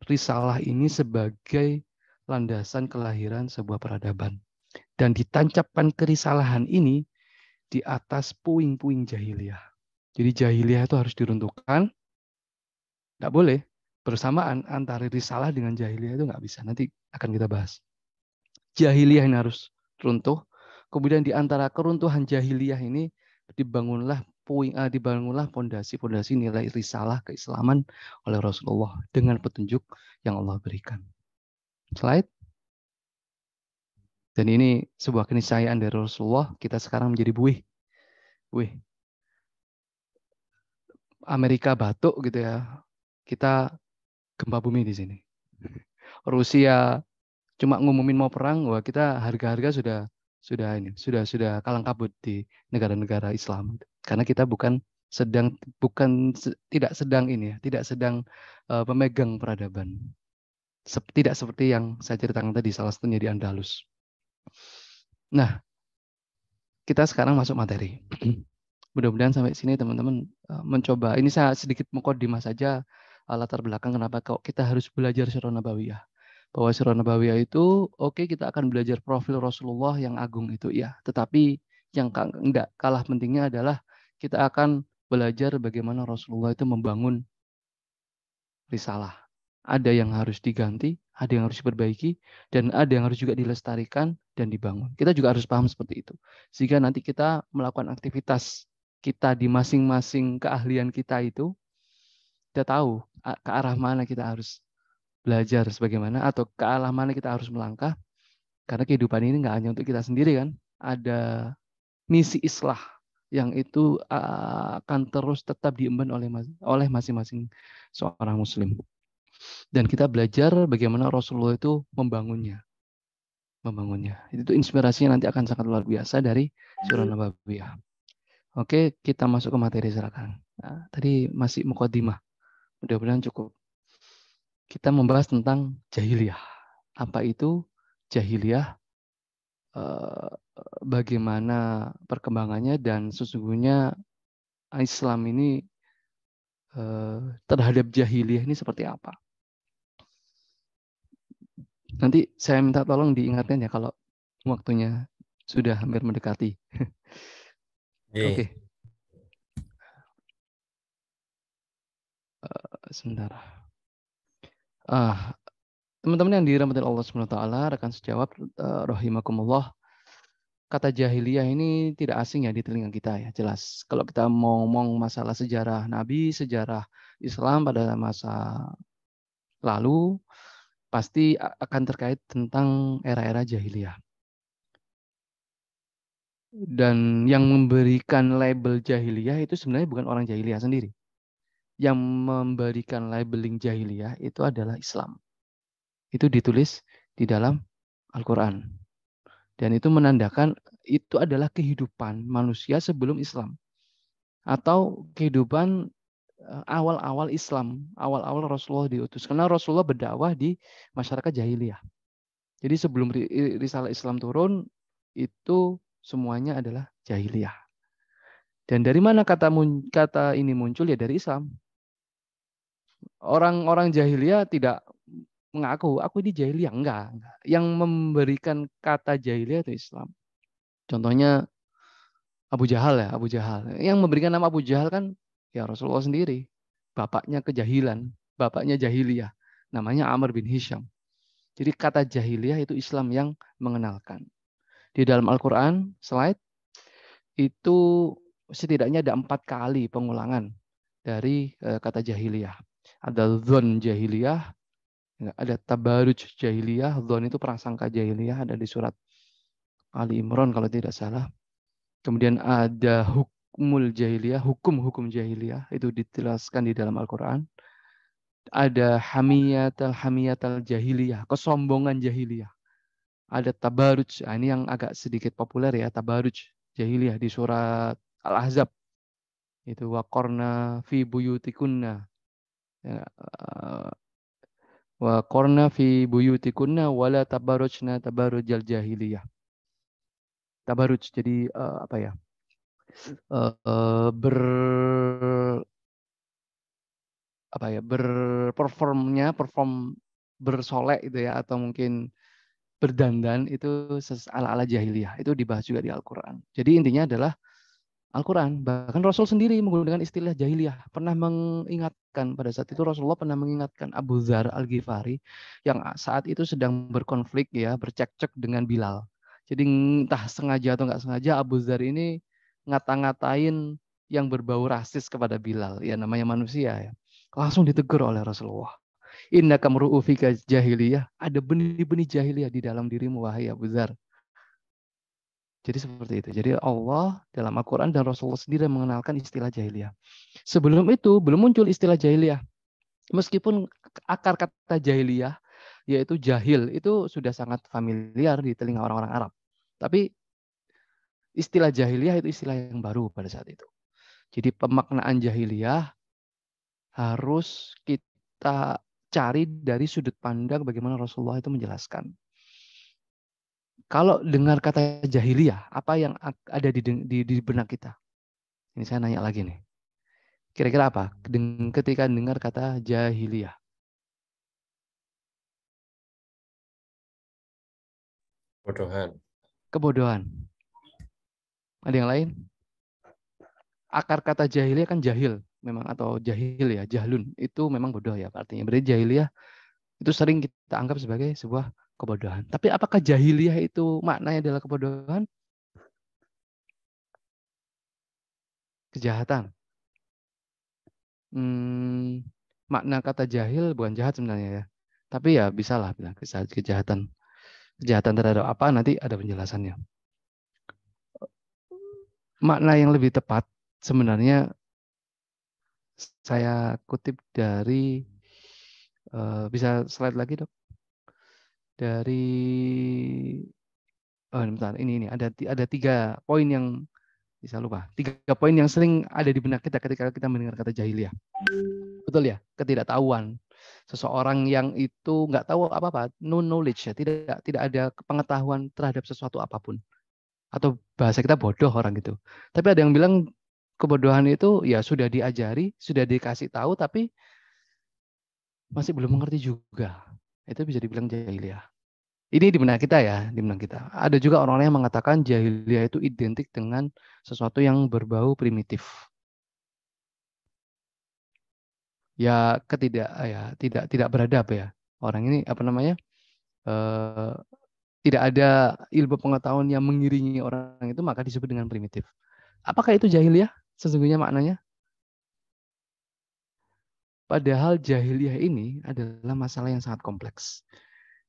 risalah ini sebagai landasan kelahiran sebuah peradaban. Dan ditancapkan kerisalahan ini di atas puing-puing jahiliyah. Jadi jahiliyah itu harus diruntuhkan. Nggak boleh. Bersamaan antara risalah dengan jahiliyah itu nggak bisa. Nanti akan kita bahas. Jahiliyah ini harus runtuh. Kemudian di antara keruntuhan jahiliyah ini dibangunlah fondasi-fondasi nilai risalah keislaman oleh Rasulullah dengan petunjuk yang Allah berikan. Slide. Dan ini sebuah keniscayaan dari Rasulullah, kita sekarang menjadi buih. Amerika batuk gitu ya. Kita gempa bumi di sini. Rusia cuma ngumumin mau perang, wah kita harga-harga sudah kalang kabut di negara-negara Islam. Karena kita tidak sedang pemegang peradaban. Tidak seperti yang saya ceritakan tadi, salah satunya di Andalus. Nah, kita sekarang masuk materi. Mudah-mudahan sampai sini teman-teman mencoba. Ini saya sedikit mukadimah saja latar belakang kenapa kok kita harus belajar Sirah Nabawiyah. Bahwa Sirah Nabawiyah itu oke, kita akan belajar profil Rasulullah yang agung itu ya. Tetapi yang enggak kalah pentingnya adalah kita akan belajar bagaimana Rasulullah itu membangun risalah. Ada yang harus diganti, ada yang harus diperbaiki, dan ada yang harus juga dilestarikan dan dibangun. Kita juga harus paham seperti itu. Sehingga nanti kita melakukan aktivitas kita di masing-masing keahlian kita itu kita tahu ke arah mana kita harus belajar sebagaimana atau ke arah mana kita harus melangkah. Karena kehidupan ini nggak hanya untuk kita sendiri kan. Ada misi islah yang itu akan terus tetap diemban oleh masing-masing seorang muslim. Dan kita belajar bagaimana Rasulullah itu membangunnya. Itu inspirasinya nanti akan sangat luar biasa dari surah Nabawiyah. Oke, kita masuk ke materi silakan. Nah, tadi masih mukadimah. Mudah-mudahan cukup. Kita membahas tentang jahiliyah. Apa itu jahiliyah? Bagaimana perkembangannya dan sesungguhnya Islam ini terhadap jahiliyah ini seperti apa? Nanti saya minta tolong diingatkan ya kalau waktunya sudah hampir mendekati. Oke. Sebentar. Teman-teman yang dirahmati Allah SWT, rekan sejawat, rahimakumullah, kata jahiliyah ini tidak asing ya di telinga kita ya, jelas. Kalau kita mau ngomong masalah sejarah Nabi, sejarah Islam pada masa lalu, pasti akan terkait tentang era-era jahiliyah. Dan yang memberikan label jahiliyah itu sebenarnya bukan orang jahiliyah sendiri. Yang memberikan labeling jahiliyah itu adalah Islam. Itu ditulis di dalam Al-Quran. Dan itu menandakan itu adalah kehidupan manusia sebelum Islam. Atau kehidupan awal-awal Islam, awal-awal Rasulullah diutus. Karena Rasulullah berdakwah di masyarakat jahiliyah. Jadi sebelum risalah Islam turun, itu semuanya adalah jahiliyah. Dan dari mana kata ini muncul? Ya dari Islam. Orang-orang jahiliyah tidak mengaku, aku ini jahiliyah. Enggak. Yang memberikan kata jahiliyah itu Islam. Contohnya Abu Jahal ya, Abu Jahal. Yang memberikan nama Abu Jahal kan ya Rasulullah sendiri. Bapaknya kejahilan, bapaknya jahiliyah. Namanya Amr bin Hisham. Jadi kata jahiliyah itu Islam yang mengenalkan. Di dalam Al-Quran, slide, itu setidaknya ada 4 kali pengulangan dari kata jahiliyah. Ada dzon jahiliyah, ada tabaruj jahiliyah. Dzon itu prasangka jahiliyah, ada di surat Ali Imran kalau tidak salah. Kemudian ada hukmul jahiliyah, hukum-hukum jahiliyah, itu dijelaskan di dalam Al-Quran. Ada hamiyatal jahiliyah, kesombongan jahiliyah. Ada tabaruj, nah ini yang agak sedikit populer ya, tabaruj jahiliyah di surat Al-Ahzab. Itu waqarna fi buyutikunna. Ya, waqarna fi buyutikunna wala tabarujna tabarujal jahiliyah. Tabaruj, jadi apa ya? Perform bersolek itu ya, atau mungkin berdandan itu ala-ala jahiliyah. Itu dibahas juga di Al-Quran. Jadi intinya adalah Al-Quran. Bahkan Rasul sendiri menggunakan istilah jahiliyah. Pernah mengingatkan, pada saat itu Rasulullah pernah mengingatkan Abu Dzar Al-Ghifari yang saat itu sedang berkonflik ya, bercekcok dengan Bilal. Jadi entah sengaja atau nggak sengaja Abu Dzar ini ngata-ngatain yang berbau rasis kepada Bilal. Ya namanya manusia ya. Langsung ditegur oleh Rasulullah. Inna kamru'u fika jahiliyah. Ada benih-benih jahiliyah di dalam dirimu, wahai Abu Dzar. Jadi seperti itu. Jadi Allah dalam Al-Quran dan Rasulullah sendiri mengenalkan istilah jahiliyah. Sebelum itu belum muncul istilah jahiliyah. Meskipun akar kata jahiliyah, yaitu jahil, itu sudah sangat familiar di telinga orang-orang Arab. Tapi istilah jahiliyah itu istilah yang baru pada saat itu. Jadi pemaknaan jahiliyah harus kita cari dari sudut pandang bagaimana Rasulullah itu menjelaskan. Kalau dengar kata jahiliyah, apa yang ada di benak kita? Ini saya nanya lagi nih. Kira-kira apa ketika dengar kata jahiliyah? Kebodohan. Ada yang lain? Akar kata jahiliyah kan jahil memang, atau jahil ya, jahlun. Itu memang bodoh ya artinya. Berarti jahiliyah itu sering kita anggap sebagai sebuah kebodohan. Tapi apakah jahiliyah itu maknanya adalah kebodohan? Kejahatan. makna kata jahil bukan jahat sebenarnya ya. Tapi ya bisa lah bilang kejahatan. Kejahatan terhadap apa nanti ada penjelasannya. Makna yang lebih tepat sebenarnya saya kutip dari bisa slide lagi dok. Dari bentar, ini ada 3 poin yang bisa lupa. 3 poin yang sering ada di benak kita ketika kita mendengar kata jahiliyah. Betul ya, ketidaktahuan. Seseorang yang itu nggak tahu apa-apa, no knowledge ya, tidak ada pengetahuan terhadap sesuatu apapun. Atau bahasa kita bodoh orang gitu. Tapi ada yang bilang kebodohan itu ya sudah diajari, sudah dikasih tahu, tapi masih belum mengerti juga. Itu bisa dibilang jahiliyah. Ini di benak kita ya, di benak kita. Ada juga orang-orang yang mengatakan jahiliyah itu identik dengan sesuatu yang berbau primitif. Ya tidak beradab ya. Orang ini apa namanya? Tidak ada ilmu pengetahuan yang mengiringi orang itu, maka disebut dengan primitif. Apakah itu jahiliyah? Sesungguhnya maknanya. Padahal jahiliyah ini adalah masalah yang sangat kompleks.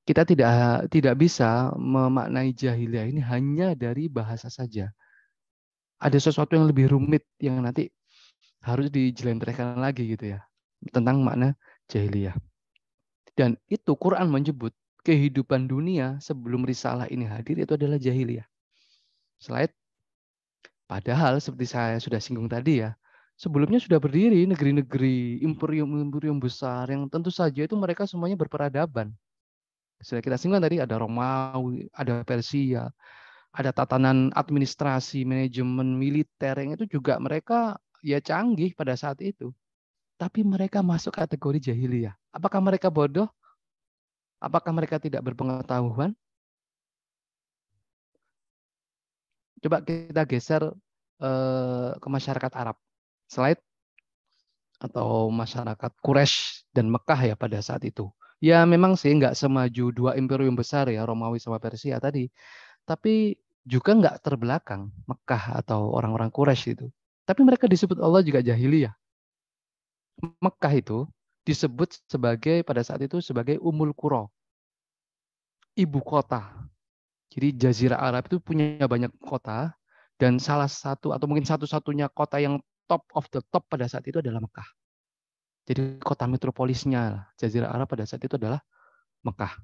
Kita tidak bisa memaknai jahiliyah ini hanya dari bahasa saja. Ada sesuatu yang lebih rumit yang nanti harus dijelentrehkan lagi gitu ya, tentang makna jahiliyah. Dan itu Quran menyebut kehidupan dunia sebelum risalah ini hadir itu adalah jahiliyah. Slide. Padahal seperti saya sudah singgung tadi ya, sebelumnya sudah berdiri negeri-negeri, imperium-imperium besar yang tentu saja itu mereka semuanya berperadaban. Sudah kita singgung tadi, ada Romawi, ada Persia, ada tatanan administrasi, manajemen militer yang itu juga mereka ya canggih pada saat itu. Tapi mereka masuk kategori jahiliyah. Apakah mereka bodoh? Apakah mereka tidak berpengetahuan? Coba kita geser ke masyarakat Arab. Slide. Atau masyarakat Quraisy dan Mekah ya pada saat itu. Ya memang sih nggak semaju 2 imperium besar ya, Romawi sama Persia tadi. Tapi juga nggak terbelakang Mekah atau orang-orang Quraisy itu. Tapi mereka disebut Allah juga jahiliyah. Mekah itu disebut sebagai pada saat itu sebagai Ummul Qura, ibu kota. Jadi Jazirah Arab itu punya banyak kota dan salah satu atau mungkin satu-satunya kota yang top of the top pada saat itu adalah Mekah. Jadi kota metropolisnya Jazirah Arab pada saat itu adalah Mekah.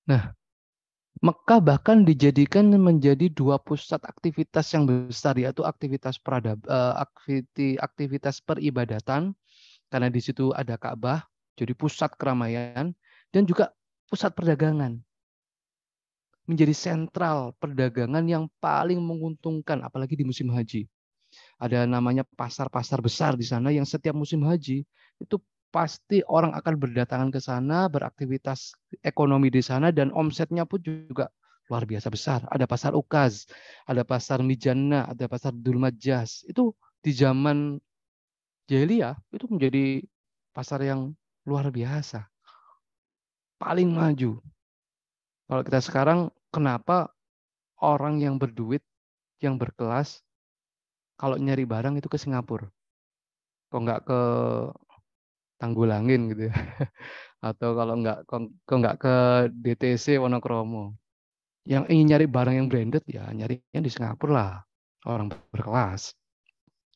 Nah, Mekah bahkan dijadikan menjadi 2 pusat aktivitas yang besar, yaitu aktivitas aktivitas peribadatan, karena di situ ada Ka'bah, jadi pusat keramaian, dan juga pusat perdagangan. Menjadi sentral perdagangan yang paling menguntungkan, apalagi di musim haji. Ada namanya pasar-pasar besar di sana yang setiap musim haji itu pasti orang akan berdatangan ke sana, beraktivitas ekonomi di sana, dan omsetnya pun juga luar biasa besar. Ada pasar Ukaz, ada pasar Mijana, ada pasar Dulmajaz. Itu di zaman jahiliyah itu menjadi pasar yang luar biasa, paling maju. Kalau kita sekarang, kenapa orang yang berduit, yang berkelas, kalau nyari barang itu ke Singapura? Kok nggak ke Tanggulangin gitu ya? Atau kalau nggak ke DTC Wonokromo. Yang ingin nyari barang yang branded ya nyarinya di Singapura lah, orang berkelas.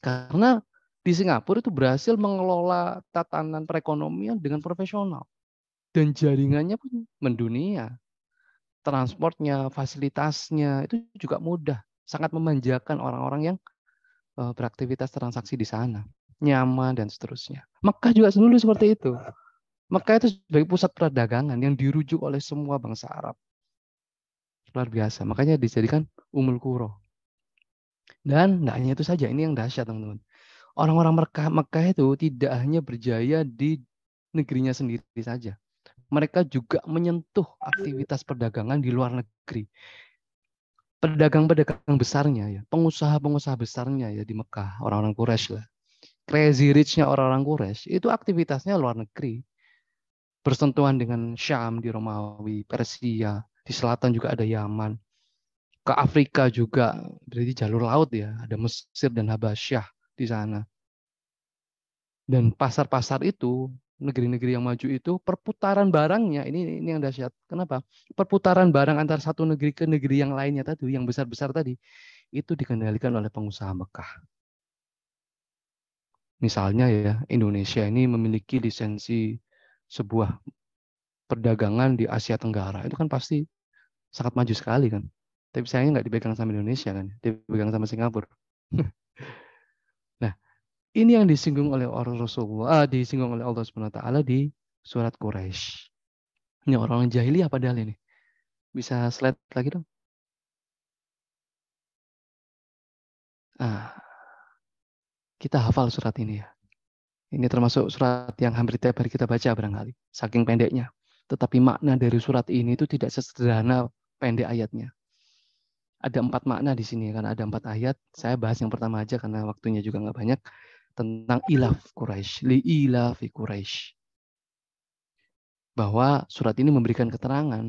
Karena di Singapura itu berhasil mengelola tatanan perekonomian dengan profesional dan jaringannya pun mendunia. Transportnya, fasilitasnya itu juga mudah, sangat memanjakan orang-orang yang beraktivitas transaksi di sana, nyaman dan seterusnya. Mekah juga dulu seperti itu. Mekah itu sebagai pusat perdagangan yang dirujuk oleh semua bangsa Arab. Luar biasa. Makanya dijadikan Ummul Qura. Dan nggak hanya itu saja, ini yang dahsyat teman-teman. Orang-orang Mekah itu tidak hanya berjaya di negerinya sendiri saja. Mereka juga menyentuh aktivitas perdagangan di luar negeri. Pedagang-pedagang besarnya ya, pengusaha-pengusaha besarnya ya di Mekah, orang-orang Quraisy lah. Crazy rich-nya orang-orang Quraisy itu aktivitasnya luar negeri. Bersentuhan dengan Syam di Romawi, Persia, di selatan juga ada Yaman. Ke Afrika juga, berarti jalur laut ya, ada Mesir dan Habasyah di sana. Dan pasar-pasar itu, negeri-negeri yang maju itu, perputaran barangnya, ini yang dahsyat. Kenapa? Perputaran barang antara satu negeri ke negeri yang lainnya tadi, yang besar-besar tadi, itu dikendalikan oleh pengusaha Mekah. Misalnya ya, Indonesia ini memiliki lisensi sebuah perdagangan di Asia Tenggara. Itu kan pasti sangat maju sekali kan. Tapi sayangnya nggak dipegang sama Indonesia kan, dipegang sama Singapura. Nah, ini yang disinggung oleh Rasulullah, disinggung oleh Allah Subhanahu wa taala di surat Quraisy. Ini orang jahiliyah padahal ini. Bisa slide lagi dong? Ah, kita hafal surat ini ya. Ini termasuk surat yang hampir tiap hari kita baca barangkali. Saking pendeknya. Tetapi makna dari surat ini itu tidak sesederhana pendek ayatnya. Ada 4 makna di sini karena ada 4 ayat. Saya bahas yang pertama aja karena waktunya juga nggak banyak. Tentang ilaf Quraisy, li ilafi Quraisy. Bahwa surat ini memberikan keterangan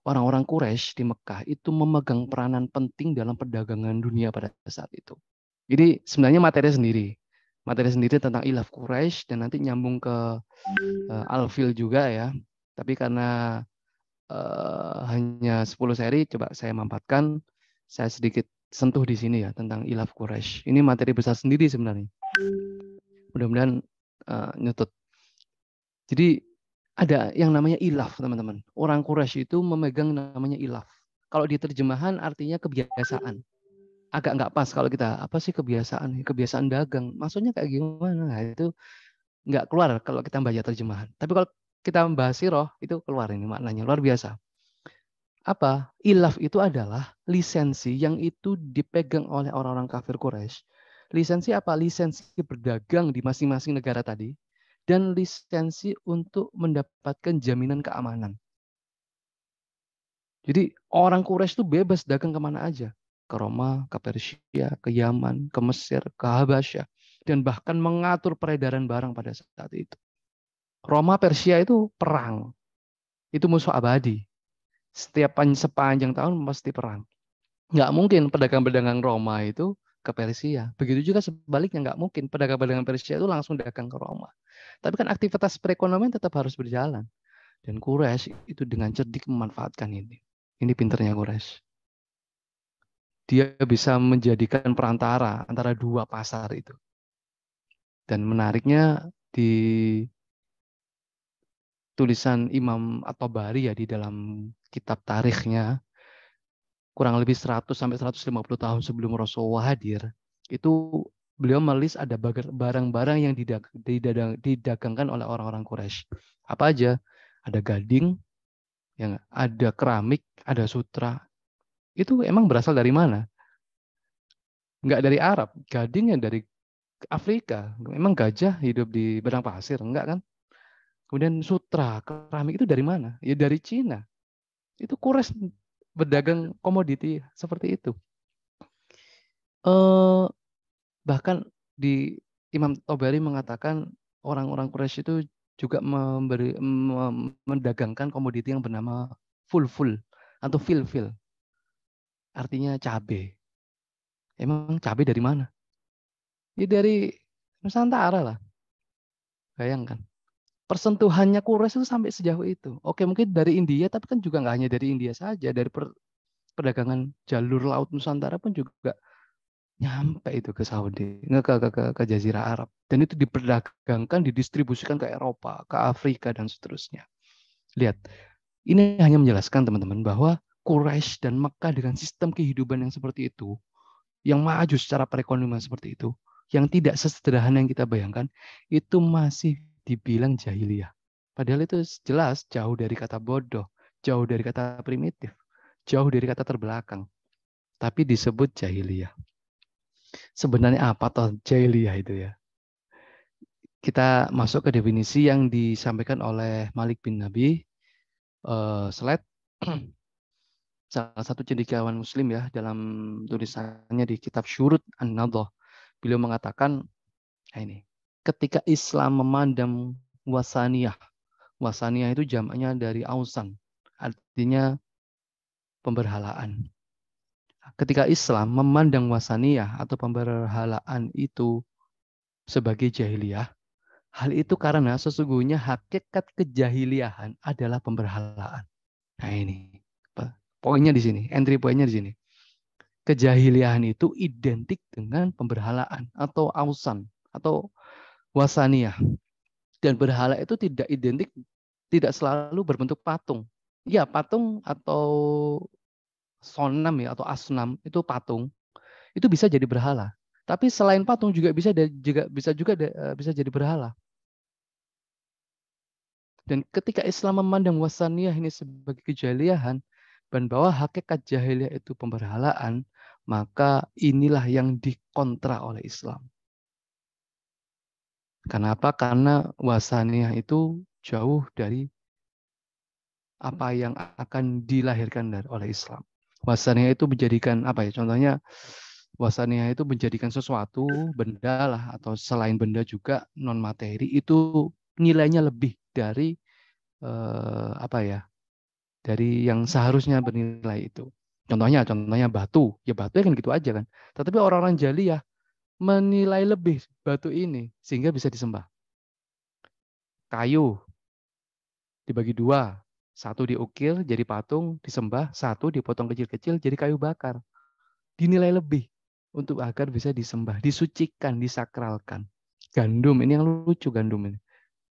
orang-orang Quraisy di Mekah itu memegang peranan penting dalam perdagangan dunia pada saat itu. Jadi sebenarnya materi sendiri tentang ilaf Quraisy dan nanti nyambung ke Al-Fil juga ya. Tapi karena hanya 10 seri, coba saya mampatkan, saya sedikit sentuh di sini ya tentang ilaf Quraisy. Ini materi besar sendiri sebenarnya. Mudah-mudahan nyetut. Jadi ada yang namanya ilaf, teman-teman. Orang Quraisy itu memegang namanya ilaf. Kalau di terjemahan artinya kebiasaan. Agak nggak pas kalau kita, apa sih kebiasaan? Kebiasaan dagang. Maksudnya kayak gimana? Nah, itu nggak keluar kalau kita baca terjemahan. Tapi kalau kita membahas sirah, itu keluar ini maknanya. Luar biasa. Apa? Ilaf itu adalah lisensi yang itu dipegang oleh orang-orang kafir Quraisy. Lisensi apa? Lisensi berdagang di masing-masing negara tadi. Dan lisensi untuk mendapatkan jaminan keamanan. Jadi orang Quraisy itu bebas dagang kemana aja. Ke Roma, ke Persia, ke Yaman, ke Mesir, ke Habasyah. Dan bahkan mengatur peredaran barang pada saat itu. Roma, Persia itu perang. Itu musuh abadi. Sepanjang tahun pasti perang. Nggak mungkin pedagang-pedagang Roma itu ke Persia. Begitu juga sebaliknya, nggak mungkin pedagang-pedagang Persia itu langsung dagang ke Roma. Tapi kan aktivitas perekonomian tetap harus berjalan. Dan Quraisy itu dengan cerdik memanfaatkan ini. Ini pinternya Quraisy. Dia bisa menjadikan perantara antara dua pasar itu. Dan menariknya di tulisan Imam At-Tabari ya di dalam kitab tarikhnya, kurang lebih 100 sampai 150 tahun sebelum Rasulullah hadir, itu beliau menulis ada barang-barang yang didagangkan oleh orang-orang Quraisy. Apa aja? Ada gading, yang ada keramik, ada sutra. Itu emang berasal dari mana? Enggak dari Arab. Gading yang dari Afrika. Emang gajah hidup di padang pasir? Enggak kan? Kemudian sutra, keramik itu dari mana? Ya dari Cina. Itu Quraisy berdagang komoditi seperti itu. Bahkan di Imam Tabari mengatakan orang-orang Quraisy itu juga mendagangkan komoditi yang bernama fulful atau filfil. Artinya cabai. Emang cabai dari mana? Ya dari Nusantara lah. Bayangkan. Persentuhannya Quraisy itu sampai sejauh itu. Oke, mungkin dari India, tapi kan juga nggak hanya dari India saja. Dari perdagangan jalur laut Nusantara pun juga nyampe itu ke Saudi, ke Jazirah Arab. Dan itu diperdagangkan, didistribusikan ke Eropa, ke Afrika, dan seterusnya. Lihat, ini hanya menjelaskan teman-teman bahwa Quraisy dan Makkah dengan sistem kehidupan yang seperti itu, yang maju secara perekonomian seperti itu, yang tidak sesederhana yang kita bayangkan, itu masih dibilang jahiliyah. Padahal itu jelas jauh dari kata bodoh, jauh dari kata primitif, jauh dari kata terbelakang. Tapi disebut jahiliyah. Sebenarnya apa toh jahiliyah itu ya? Kita masuk ke definisi yang disampaikan oleh Malik bin Nabi. Slide. Salah satu cendekiawan Muslim ya dalam tulisannya di kitab Syurut An-Nadhah. Beliau mengatakan, ini, ketika Islam memandang wasaniyah. Wasaniyah itu jamaknya dari ausan. Artinya pemberhalaan. Ketika Islam memandang wasaniyah atau pemberhalaan itu sebagai jahiliyah, Hal itu karena sesungguhnya hakikat kejahiliahan adalah pemberhalaan. Nah ini poinnya di sini, entry poinnya di sini. Kejahiliahan itu identik dengan pemberhalaan atau ausan atau wasaniyah. Dan berhala itu tidak identik, tidak selalu berbentuk patung. Ya, patung atau sonam ya atau asnam itu patung itu bisa jadi berhala. Tapi selain patung juga bisa jadi berhala. Dan ketika Islam memandang wasaniyah ini sebagai kejahiliahan dan bahwa hakikat jahiliyah itu pemberhalaan, maka inilah yang dikontra oleh Islam. Kenapa? Karena wasaniyah itu jauh dari apa yang akan dilahirkan oleh Islam. Wasaniyah itu menjadikan apa ya? Contohnya wasaniyah itu menjadikan sesuatu benda lah atau selain benda juga non materi itu nilainya lebih dari apa ya? Dari yang seharusnya bernilai itu. Contohnya batu. Ya batu kan gitu aja kan. Tetapi orang-orang jahiliyah menilai lebih batu ini sehingga bisa disembah. Kayu dibagi dua. Satu diukir jadi patung, disembah. Satu dipotong kecil-kecil jadi kayu bakar. Dinilai lebih untuk agar bisa disembah, disucikan, disakralkan. Gandum, ini yang lucu gandum ini.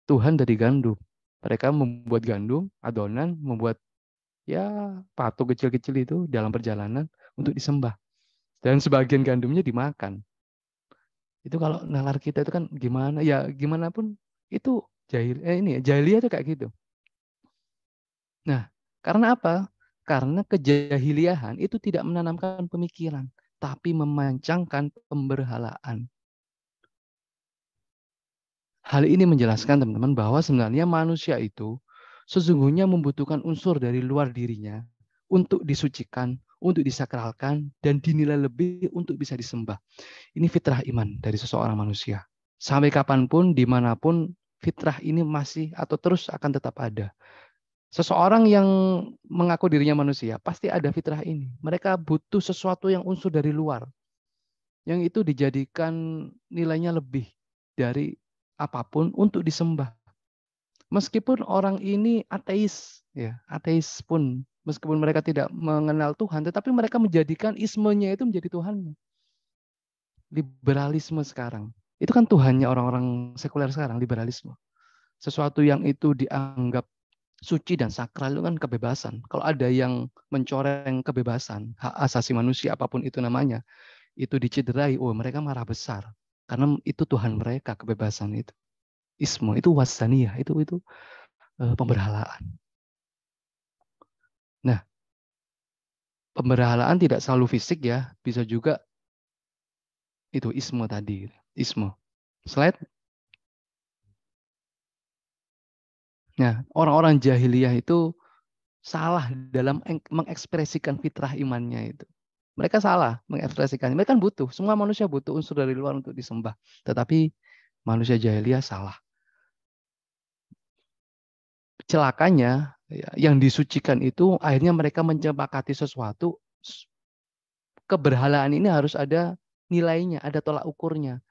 Tuhan dari gandum. Mereka membuat gandum, adonan, membuat ya patung kecil-kecil itu dalam perjalanan untuk disembah. Dan sebagian gandumnya dimakan. Itu kalau nalar kita itu kan gimana? Ya gimana pun itu jahiliyah itu kayak gitu. Nah, karena apa? Karena kejahiliahan itu tidak menanamkan pemikiran, tapi memancangkan pemberhalaan. Hal ini menjelaskan teman-teman bahwa sebenarnya manusia itu sesungguhnya membutuhkan unsur dari luar dirinya untuk disucikan, untuk disakralkan, dan dinilai lebih untuk bisa disembah. Ini fitrah iman dari seseorang manusia. Sampai kapanpun, dimanapun, fitrah ini masih atau terus akan tetap ada. Seseorang yang mengaku dirinya manusia, pasti ada fitrah ini. Mereka butuh sesuatu yang unsur dari luar. Yang itu dijadikan nilainya lebih dari apapun untuk disembah. Meskipun orang ini ateis, ya, ateis pun, meskipun mereka tidak mengenal Tuhan, tetapi mereka menjadikan ismenya itu menjadi Tuhannya. Liberalisme sekarang. Itu kan Tuhannya orang-orang sekuler sekarang, liberalisme. Sesuatu yang itu dianggap suci dan sakral itu kan kebebasan. Kalau ada yang mencoreng kebebasan, hak asasi manusia apapun itu namanya, itu dicederai, oh mereka marah besar. Karena itu Tuhan mereka, kebebasan itu. Isme, itu wasaniyah, itu pemberhalaan. Nah, pemberhalaan tidak selalu fisik ya, bisa juga itu isme tadi, isme. Slide. Nah, orang-orang jahiliyah itu salah dalam mengekspresikan fitrah imannya itu. Mereka salah mengekspresikannya. Mereka kan butuh, semua manusia butuh unsur dari luar untuk disembah. Tetapi manusia jahiliyah salah. Celakanya, yang disucikan itu akhirnya mereka menyepakati sesuatu, keberhalaan ini harus ada nilainya, ada tolak ukurnya.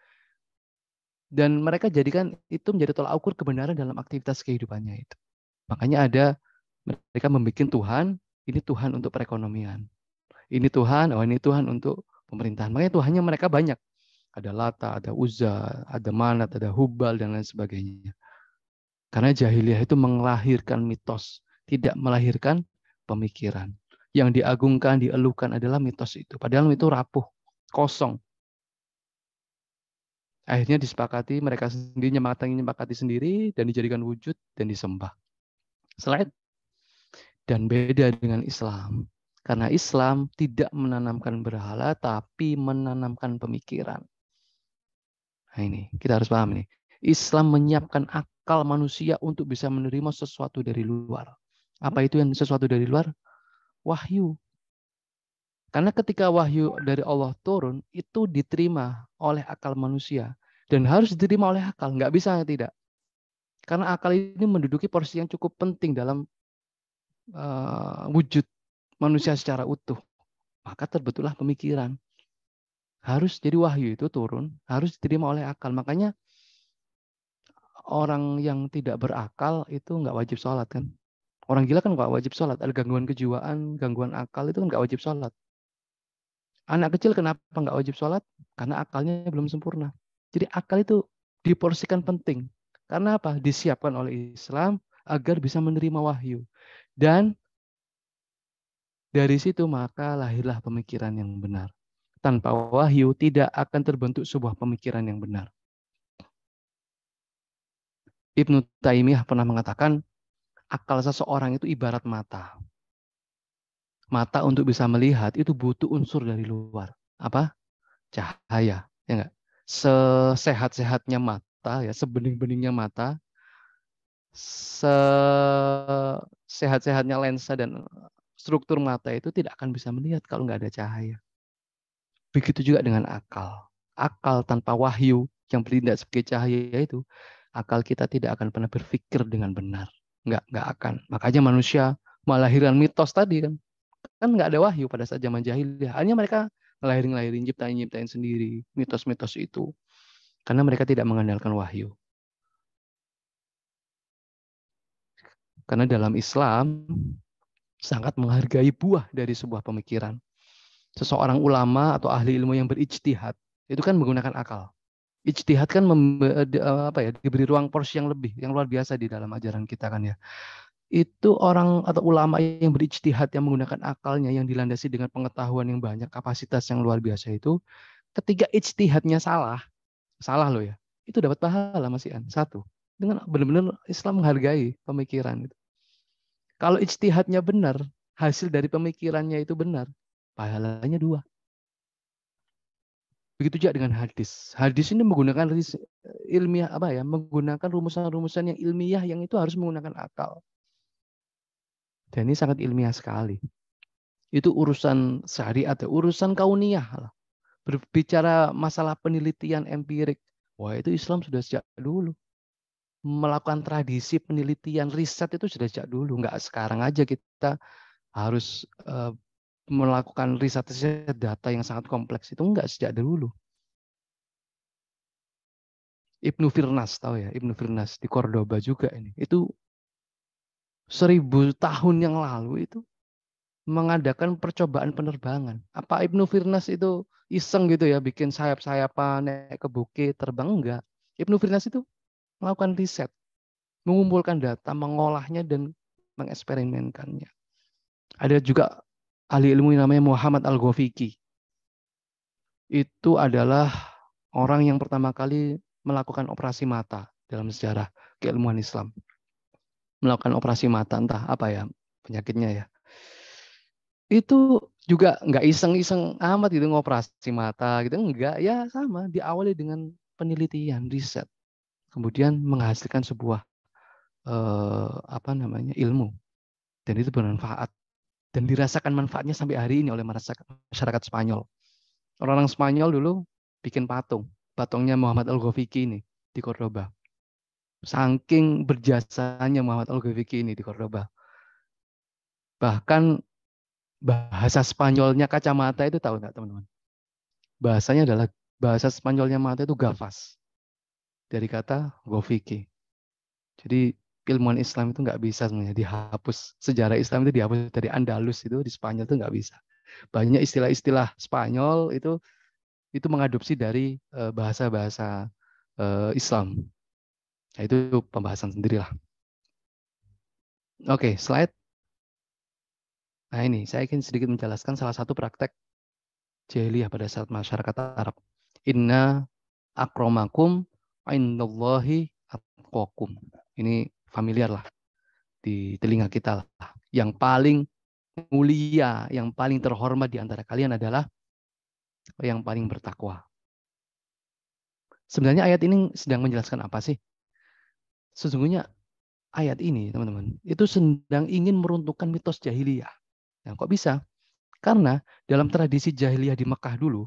Dan mereka jadikan itu menjadi tolak ukur kebenaran dalam aktivitas kehidupannya itu. Makanya ada mereka membuat Tuhan, ini Tuhan untuk perekonomian. Ini Tuhan, oh ini Tuhan untuk pemerintahan. Makanya Tuhannya mereka banyak. Ada Lata, ada Uzza, ada Manat, ada Hubal, dan lain sebagainya. Karena jahiliyah itu melahirkan mitos, tidak melahirkan pemikiran. Yang diagungkan, dielukan adalah mitos itu. Padahal itu rapuh, kosong. Akhirnya disepakati, mereka sendiri nyempakati sendiri, dan dijadikan wujud, dan disembah. Slide. Dan beda dengan Islam. Karena Islam tidak menanamkan berhala, tapi menanamkan pemikiran. Nah ini, kita harus paham nih. Islam menyiapkan akal manusia untuk bisa menerima sesuatu dari luar. Apa itu yang sesuatu dari luar? Wahyu. Karena ketika wahyu dari Allah turun, itu diterima oleh akal manusia. Dan harus diterima oleh akal, nggak bisa tidak. Karena akal ini menduduki porsi yang cukup penting dalam wujud manusia secara utuh. Maka terbentuklah pemikiran. Harus jadi wahyu itu turun, harus diterima oleh akal. Makanya orang yang tidak berakal itu nggak wajib sholat kan? Orang gila kan nggak wajib sholat. Ada gangguan kejiwaan, gangguan akal itu kan nggak wajib sholat. Anak kecil kenapa nggak wajib sholat? Karena akalnya belum sempurna. Jadi akal itu diporsikan penting. Karena apa? Disiapkan oleh Islam agar bisa menerima wahyu. Dan dari situ maka lahirlah pemikiran yang benar. Tanpa wahyu tidak akan terbentuk sebuah pemikiran yang benar. Ibnu Taimiyah pernah mengatakan, akal seseorang itu ibarat mata. Mata untuk bisa melihat itu butuh unsur dari luar. Apa? Cahaya. Ya enggak? Sesehat-sehatnya mata, ya, sebening-beningnya mata, sesehat-sehatnya lensa dan struktur mata itu tidak akan bisa melihat kalau nggak ada cahaya. Begitu juga dengan akal. Akal tanpa wahyu yang bertindak sebagai cahaya itu, akal kita tidak akan pernah berpikir dengan benar. Nggak akan. Makanya manusia melahirkan mitos tadi kan. Kan nggak ada wahyu pada saat zaman jahiliyah. Hanya mereka ngelahirin, nyiptain sendiri mitos-mitos itu. Karena mereka tidak mengandalkan wahyu. Karena dalam Islam sangat menghargai buah dari sebuah pemikiran. Seseorang ulama atau ahli ilmu yang berijtihad itu kan menggunakan akal. Ijtihad kan diberi ruang porsi yang lebih, yang luar biasa di dalam ajaran kita kan ya. Itu orang atau ulama yang berijtihad yang menggunakan akalnya yang dilandasi dengan pengetahuan yang banyak, kapasitas yang luar biasa itu, ketika ijtihadnya salah loh ya, itu dapat pahala Mas Ian. Satu, dengan benar-benar Islam menghargai pemikiran itu. Kalau ijtihadnya benar, hasil dari pemikirannya itu benar, pahalanya 2. Begitu juga dengan hadis. Hadis ini menggunakan ilmiah menggunakan rumusan-rumusan yang ilmiah yang itu harus menggunakan akal. Dan ini sangat ilmiah sekali. Itu urusan syariat, urusan kauniyah. Berbicara masalah penelitian empirik. Wah, itu Islam sudah sejak dulu. Melakukan tradisi penelitian riset itu sudah sejak dulu. Nggak sekarang aja kita harus melakukan riset data yang sangat kompleks. Itu nggak sejak dulu. Ibnu Firnas, tahu ya? Ibnu Firnas di Cordoba juga ini. Itu 1000 tahun yang lalu itu mengadakan percobaan penerbangan. Apa Ibnu Firnas itu iseng gitu ya, bikin sayap-sayapan, naik ke bukit, terbang? Enggak. Ibnu Firnas itu melakukan riset, mengumpulkan data, mengolahnya, dan mengeksperimenkannya. Ada juga ahli ilmu yang namanya Muhammad Al-Ghafiqi. Itu adalah orang yang pertama kali melakukan operasi mata dalam sejarah keilmuan Islam. Melakukan operasi mata, entah apa ya penyakitnya ya. Itu juga nggak iseng-iseng amat gitu ngoperasi mata gitu, enggak, ya sama, diawali dengan penelitian, riset. Kemudian menghasilkan sebuah ilmu, dan itu bermanfaat dan dirasakan manfaatnya sampai hari ini oleh masyarakat Spanyol. Orang-orang Spanyol dulu bikin patungnya Muhammad Al-Ghafiqi ini di Cordoba. Saking berjasanya Muhammad Al-Ghafiqi ini di Cordoba. Bahkan bahasa Spanyolnya kacamata itu tahu nggak teman-teman? Bahasa Spanyolnya mata itu gafas. Dari kata Ghafiqi. Jadi ilmuwan Islam itu nggak bisa sebenarnya dihapus. Sejarah Islam itu dihapus dari Andalus itu di Spanyol itu nggak bisa. Banyak istilah-istilah Spanyol itu mengadopsi dari bahasa-bahasa Islam. Nah, itu pembahasan sendirilah. Oke, slide. Nah ini, saya ingin sedikit menjelaskan salah satu praktek jahiliyah pada saat masyarakat Arab. Inna akromakum indallahi atqakum. Ini familiar lah di telinga kita lah. Yang paling mulia, yang paling terhormat di antara kalian adalah yang paling bertakwa. Sebenarnya ayat ini sedang menjelaskan apa sih? Sesungguhnya ayat ini, teman-teman, itu sedang ingin meruntuhkan mitos jahiliyah. Nah, kok bisa? Karena dalam tradisi jahiliyah di Mekah dulu,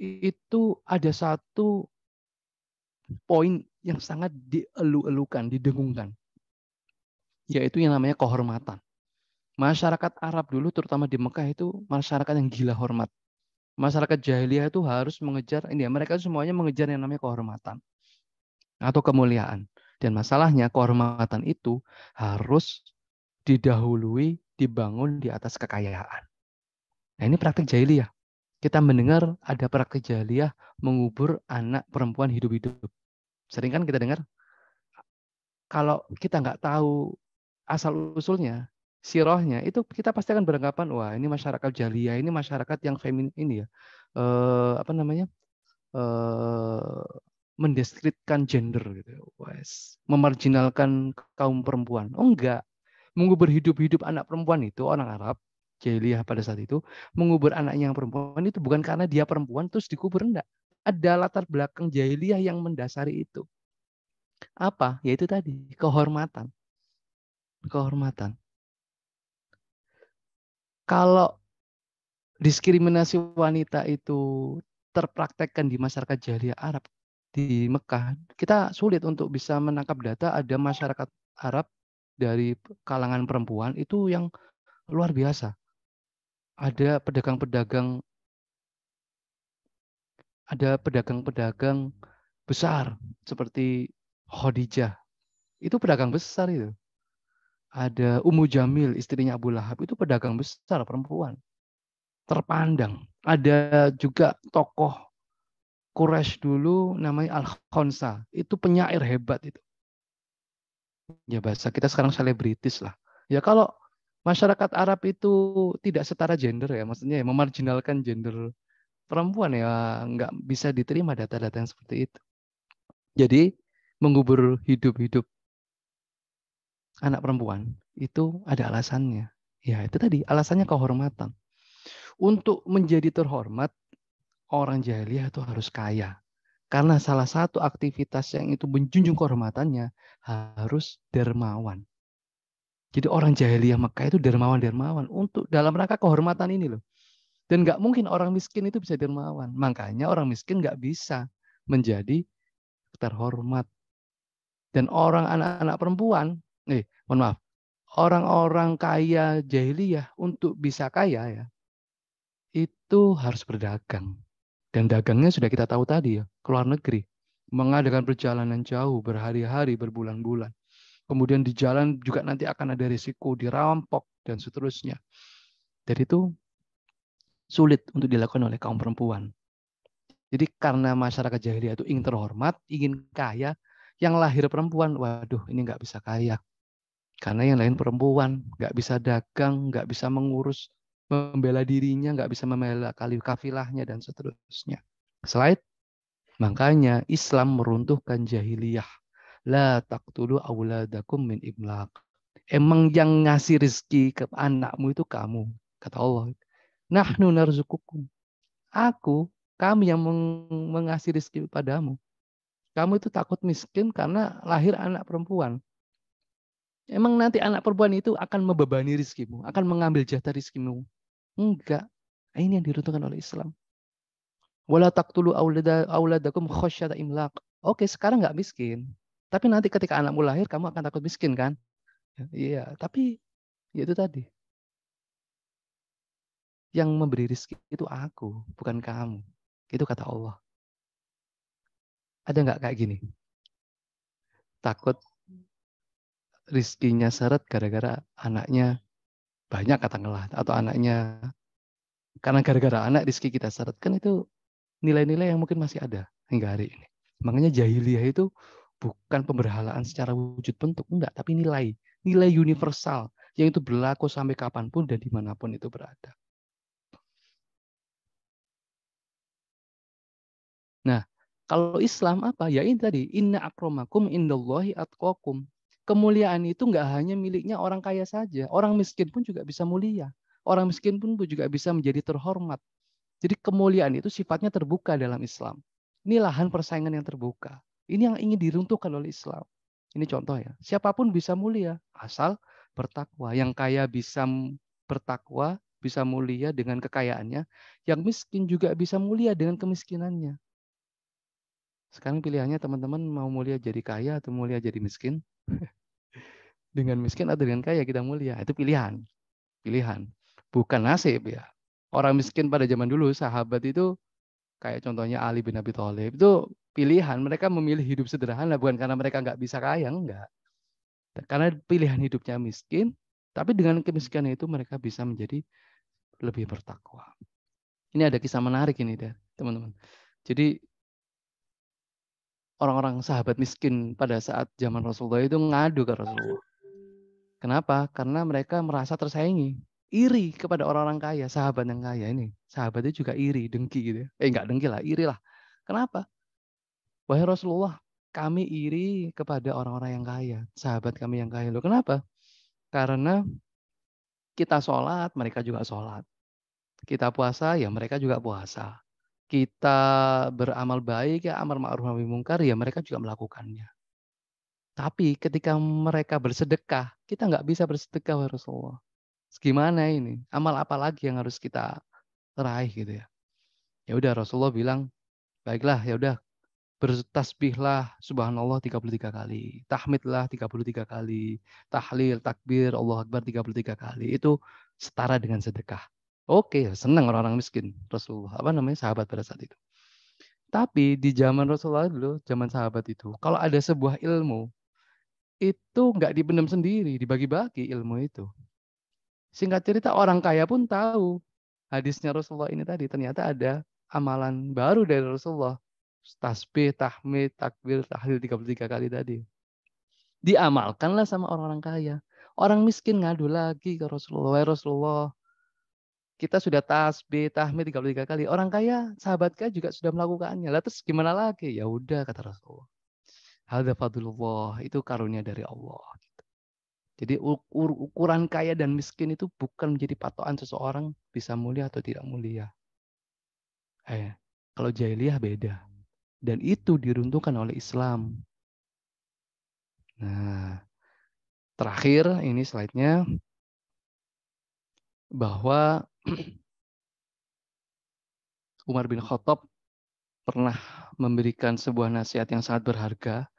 itu ada satu poin yang sangat dielu-elukan, didengungkan, yaitu yang namanya kehormatan. Masyarakat Arab dulu, terutama di Mekah, itu masyarakat yang gila hormat. Masyarakat jahiliyah itu harus mengejar, mereka semuanya mengejar yang namanya kehormatan. atau kemuliaan. Dan masalahnya kehormatan itu harus didahului, dibangun di atas kekayaan. Nah, ini praktik jahiliyah. Kita mendengar ada praktik jahiliyah mengubur anak perempuan hidup-hidup. Sering kan kita dengar, kalau kita nggak tahu asal-usulnya, sirohnya, itu kita pasti akan beranggapan, wah ini masyarakat jahiliyah, ini masyarakat yang feminim ini ya, apa namanya, mendeskripsikan gender gitu, memarginalkan kaum perempuan. Oh enggak, mengubur hidup-hidup anak perempuan itu orang Arab jahiliyah pada saat itu mengubur anaknya yang perempuan itu bukan karena dia perempuan terus dikubur, enggak. Ada latar belakang jahiliyah yang mendasari itu. Apa? Yaitu tadi kehormatan. Kehormatan. Kalau diskriminasi wanita itu terpraktekkan di masyarakat jahiliyah Arab di Mekah, kita sulit untuk bisa menangkap data ada masyarakat Arab dari kalangan perempuan itu yang luar biasa. Ada pedagang-pedagang besar seperti Khadijah. Itu pedagang besar itu. Ada Ummu Jamil, istrinya Abu Lahab, itu pedagang besar perempuan. Terpandang. Ada juga tokoh Quraisy dulu namanya Al-Khonsa. Itu penyair hebat itu. Ya bahasa kita sekarang selebritis lah. Ya kalau masyarakat Arab itu tidak setara gender ya, maksudnya ya, memarginalkan gender perempuan ya nggak bisa diterima data-data yang seperti itu. Jadi mengubur hidup-hidup anak perempuan itu ada alasannya. Ya itu tadi alasannya kehormatan. Untuk menjadi terhormat orang jahiliyah itu harus kaya. Karena salah satu aktivitas yang itu menjunjung kehormatannya harus dermawan. Jadi orang jahiliyah Mekah itu dermawan-dermawan untuk dalam rangka kehormatan ini loh. Dan nggak mungkin orang miskin itu bisa dermawan. Makanya orang miskin nggak bisa menjadi terhormat. Dan orang anak-anak perempuan, mohon maaf, orang-orang kaya jahiliyah untuk bisa kaya ya, itu harus berdagang. Dan dagangnya sudah kita tahu tadi ya, ke luar negeri. Mengadakan perjalanan jauh, berhari-hari, berbulan-bulan. Kemudian di jalan juga nanti akan ada risiko dirampok dan seterusnya. Dan itu sulit untuk dilakukan oleh kaum perempuan. Jadi karena masyarakat jahiliyah itu ingin terhormat, ingin kaya, yang lahir perempuan, waduh ini nggak bisa kaya. Karena yang lain perempuan, nggak bisa dagang, nggak bisa mengurus, membela dirinya, nggak bisa membela kafilahnya, dan seterusnya. Slide. Makanya Islam meruntuhkan jahiliyah. La taqtulu auladakum min imlaq. Emang yang ngasih rezeki ke anakmu itu kamu. Kata Allah. Nahnu narzukukum. Kami yang mengasih rezeki padamu. Kamu itu takut miskin karena lahir anak perempuan. Emang nanti anak perempuan itu akan membebani rizkimu, akan mengambil jatah rizkimu. Enggak. Ini yang diruntuhkan oleh Islam. Wala taqtulu auladakum khasyata imlaq. Oke, sekarang nggak miskin. Tapi nanti ketika anakmu lahir, kamu akan takut miskin kan? Iya, tapi ya itu tadi. Yang memberi rizki itu aku, bukan kamu. Itu kata Allah. Ada nggak kayak gini? Takut rizkinya seret gara-gara anaknya banyak katakanlah. Atau anaknya, karena gara-gara anak rizki kita seret. Kan itu nilai-nilai yang mungkin masih ada hingga hari ini. Makanya jahiliyah itu bukan pemberhalaan secara wujud bentuk, enggak, tapi nilai universal yang itu berlaku sampai kapanpun dan dimanapun itu berada. Nah, kalau Islam apa? Ya ini tadi, inna akramakum indallahi atqakum. Kemuliaan itu enggak hanya miliknya orang kaya saja, orang miskin pun juga bisa mulia. Orang miskin pun juga bisa menjadi terhormat. Jadi kemuliaan itu sifatnya terbuka dalam Islam. Ini lahan persaingan yang terbuka. Ini yang ingin diruntuhkan oleh Islam. Ini contoh ya. Siapapun bisa mulia asal bertakwa. Yang kaya bisa bertakwa, bisa mulia dengan kekayaannya. Yang miskin juga bisa mulia dengan kemiskinannya. Sekarang pilihannya teman-teman mau mulia jadi kaya atau mulia jadi miskin? Dengan miskin atau dengan kaya kita mulia. Itu pilihan. Pilihan. Bukan nasib ya. Orang miskin pada zaman dulu, sahabat itu kayak contohnya Ali bin Abi Thalib itu pilihan, mereka memilih hidup sederhana bukan karena mereka nggak bisa kaya, enggak. Karena pilihan hidupnya miskin, tapi dengan kemiskinan itu mereka bisa menjadi lebih bertakwa. Ini ada kisah menarik ini, teman-teman. Jadi orang-orang sahabat miskin pada saat zaman Rasulullah itu ngadu ke Rasulullah. Kenapa? Karena mereka merasa tersaingi. Iri kepada orang-orang kaya, sahabat yang kaya ini. Sahabatnya juga iri, dengki gitu. Enggak dengki lah, iri lah. Kenapa? Wahai Rasulullah, kami iri kepada orang-orang yang kaya. Sahabat kami yang kaya. Loh, kenapa? Karena kita sholat, mereka juga sholat. Kita puasa, ya mereka juga puasa. Kita beramal baik, ya amar ma'ruf nahi mungkar, ya mereka juga melakukannya. Tapi ketika mereka bersedekah, kita nggak bisa bersedekah, wahai Rasulullah. Gimana ini? Amal apa lagi yang harus kita raih gitu ya? Ya udah Rasulullah bilang, baiklah ya udah bertasbihlah subhanallah 33 kali, tahmidlah 33 kali, tahlil, takbir, Allahu Akbar 33 kali. Itu setara dengan sedekah. Oke, senang orang-orang miskin Rasulullah, sahabat pada saat itu. Tapi di zaman Rasulullah dulu, zaman sahabat itu, kalau ada sebuah ilmu, itu nggak dipendam sendiri, dibagi-bagi ilmu itu. Singkat cerita orang kaya pun tahu hadisnya Rasulullah ini tadi, ternyata ada amalan baru dari Rasulullah. Tasbih, tahmid, takbir, tahlil 33 kali tadi. Diamalkanlah sama orang-orang kaya. Orang miskin ngadu lagi ke Rasulullah. Wahai Rasulullah, kita sudah tasbih, tahmid 33 kali. Orang kaya, sahabat kaya juga sudah melakukannya. Lah terus gimana lagi? Ya udah kata Rasulullah. Hadza fadlullah, itu karunia dari Allah. Jadi ukuran kaya dan miskin itu bukan menjadi patokan seseorang bisa mulia atau tidak mulia. Kalau jahiliyah beda. Dan itu diruntuhkan oleh Islam. Nah, terakhir ini slide-nya bahwa Umar bin Khattab pernah memberikan sebuah nasihat yang sangat berharga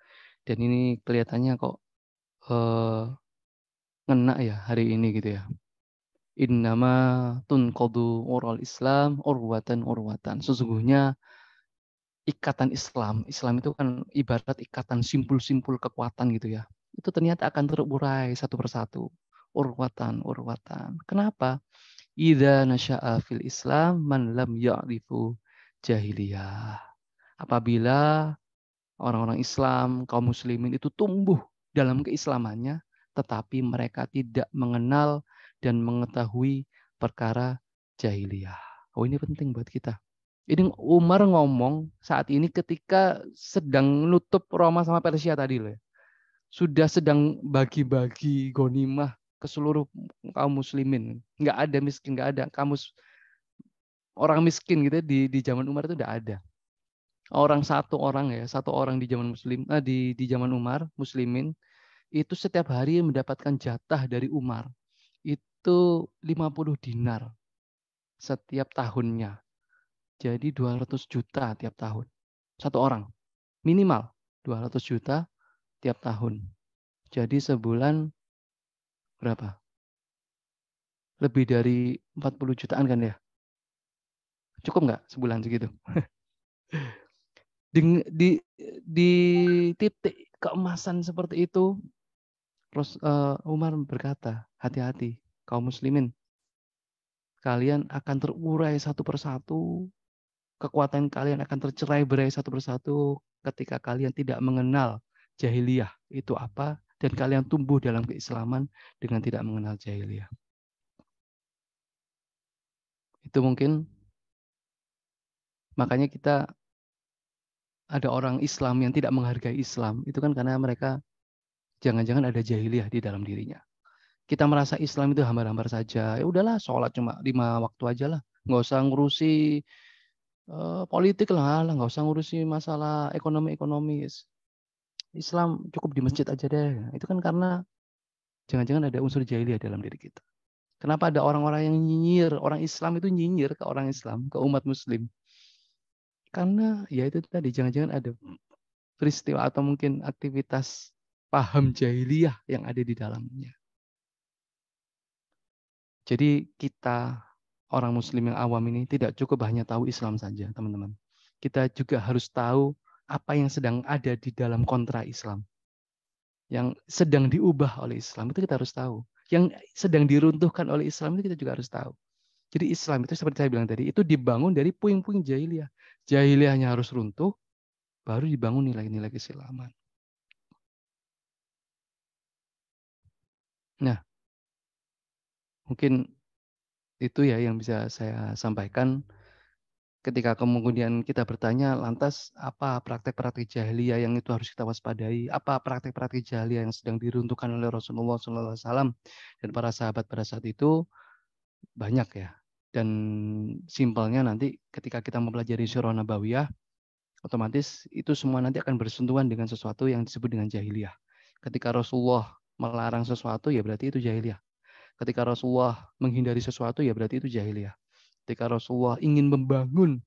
dan ini kelihatannya kok ngena ya hari ini gitu ya. Innama tunqadu ural Islam urwatan urwatan. Sesungguhnya ikatan Islam itu kan ibarat ikatan simpul-simpul kekuatan gitu ya. Itu ternyata akan terurai satu persatu. Urwatan. Kenapa? Idza nasya'a fil Islam man lam ya'rifu jahiliyah. Apabila orang-orang Islam, kaum muslimin itu tumbuh dalam keislamannya, tetapi mereka tidak mengenal dan mengetahui perkara jahiliyah. Oh, ini penting buat kita. Ini Umar ngomong saat ini ketika sedang nutup Roma sama Persia tadi loh. Sudah sedang bagi-bagi ghanimah ke seluruh kaum muslimin. Nggak ada miskin, nggak ada orang miskin gitu di zaman Umar itu nggak ada. Satu orang di zaman di zaman Umar muslimin itu setiap hari mendapatkan jatah dari Umar itu 50 dinar setiap tahunnya. Jadi 200 juta tiap tahun. Satu orang. Minimal 200 juta tiap tahun. Jadi sebulan berapa? Lebih dari 40 jutaan kan ya? Cukup nggak sebulan segitu? Di titik keemasan seperti itu, Umar berkata, hati-hati kaum muslimin. Kalian akan terurai satu persatu. Kekuatan kalian akan tercerai-berai satu persatu ketika kalian tidak mengenal jahiliyah itu apa dan kalian tumbuh dalam keislaman dengan tidak mengenal jahiliyah. Itu mungkin makanya kita ada orang Islam yang tidak menghargai Islam itu kan karena mereka jangan-jangan ada jahiliyah di dalam dirinya. Kita merasa Islam itu hambar-hambar saja. Ya udahlah, sholat cuma 5 waktu aja lah. Nggak usah ngurusi politik lah, nggak usah ngurusi masalah ekonomi. Islam cukup di masjid aja deh. Itu kan karena jangan-jangan ada unsur jahiliyah dalam diri kita. Kenapa ada orang-orang yang nyinyir, orang Islam itu nyinyir ke orang Islam, ke umat Muslim? Karena ya itu tadi, jangan-jangan ada peristiwa atau mungkin aktivitas paham jahiliyah yang ada di dalamnya. Jadi kita orang Muslim yang awam ini tidak cukup hanya tahu Islam saja, teman-teman. Kita juga harus tahu apa yang sedang ada di dalam kontra Islam, yang sedang diubah oleh Islam, itu kita harus tahu. Yang sedang diruntuhkan oleh Islam itu kita juga harus tahu. Jadi Islam itu seperti saya bilang tadi, itu dibangun dari puing-puing jahiliyah. Jahiliyahnya harus runtuh, baru dibangun nilai-nilai keislaman. Nah, mungkin itu ya yang bisa saya sampaikan. Ketika kemudian kita bertanya, lantas apa praktek-praktek jahiliyah yang itu harus kita waspadai? Apa praktek-praktek jahiliyah yang sedang diruntuhkan oleh Rasulullah SAW dan para sahabat pada saat itu? Banyak ya. Dan simpelnya nanti ketika kita mempelajari Sirah Nabawiyah, otomatis itu semua nanti akan bersentuhan dengan sesuatu yang disebut dengan jahiliyah. Ketika Rasulullah melarang sesuatu, ya berarti itu jahiliyah. Ketika Rasulullah menghindari sesuatu, ya berarti itu jahiliyah. Ketika Rasulullah ingin membangun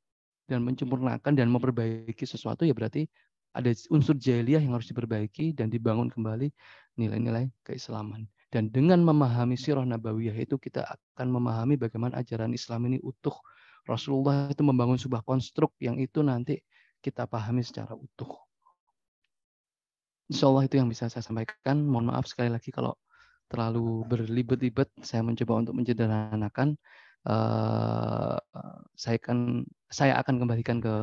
dan menyempurnakan dan memperbaiki sesuatu, ya berarti ada unsur jahiliyah yang harus diperbaiki dan dibangun kembali nilai-nilai keislaman. Dan dengan memahami Sirah Nabawiyah itu kita akan memahami bagaimana ajaran Islam ini utuh. Rasulullah itu membangun sebuah konstruk yang itu nanti kita pahami secara utuh. Insya Allah itu yang bisa saya sampaikan. Mohon maaf sekali lagi kalau terlalu berlibat-libat. Saya mencoba untuk menyederhanakan. Saya akan kembalikan ke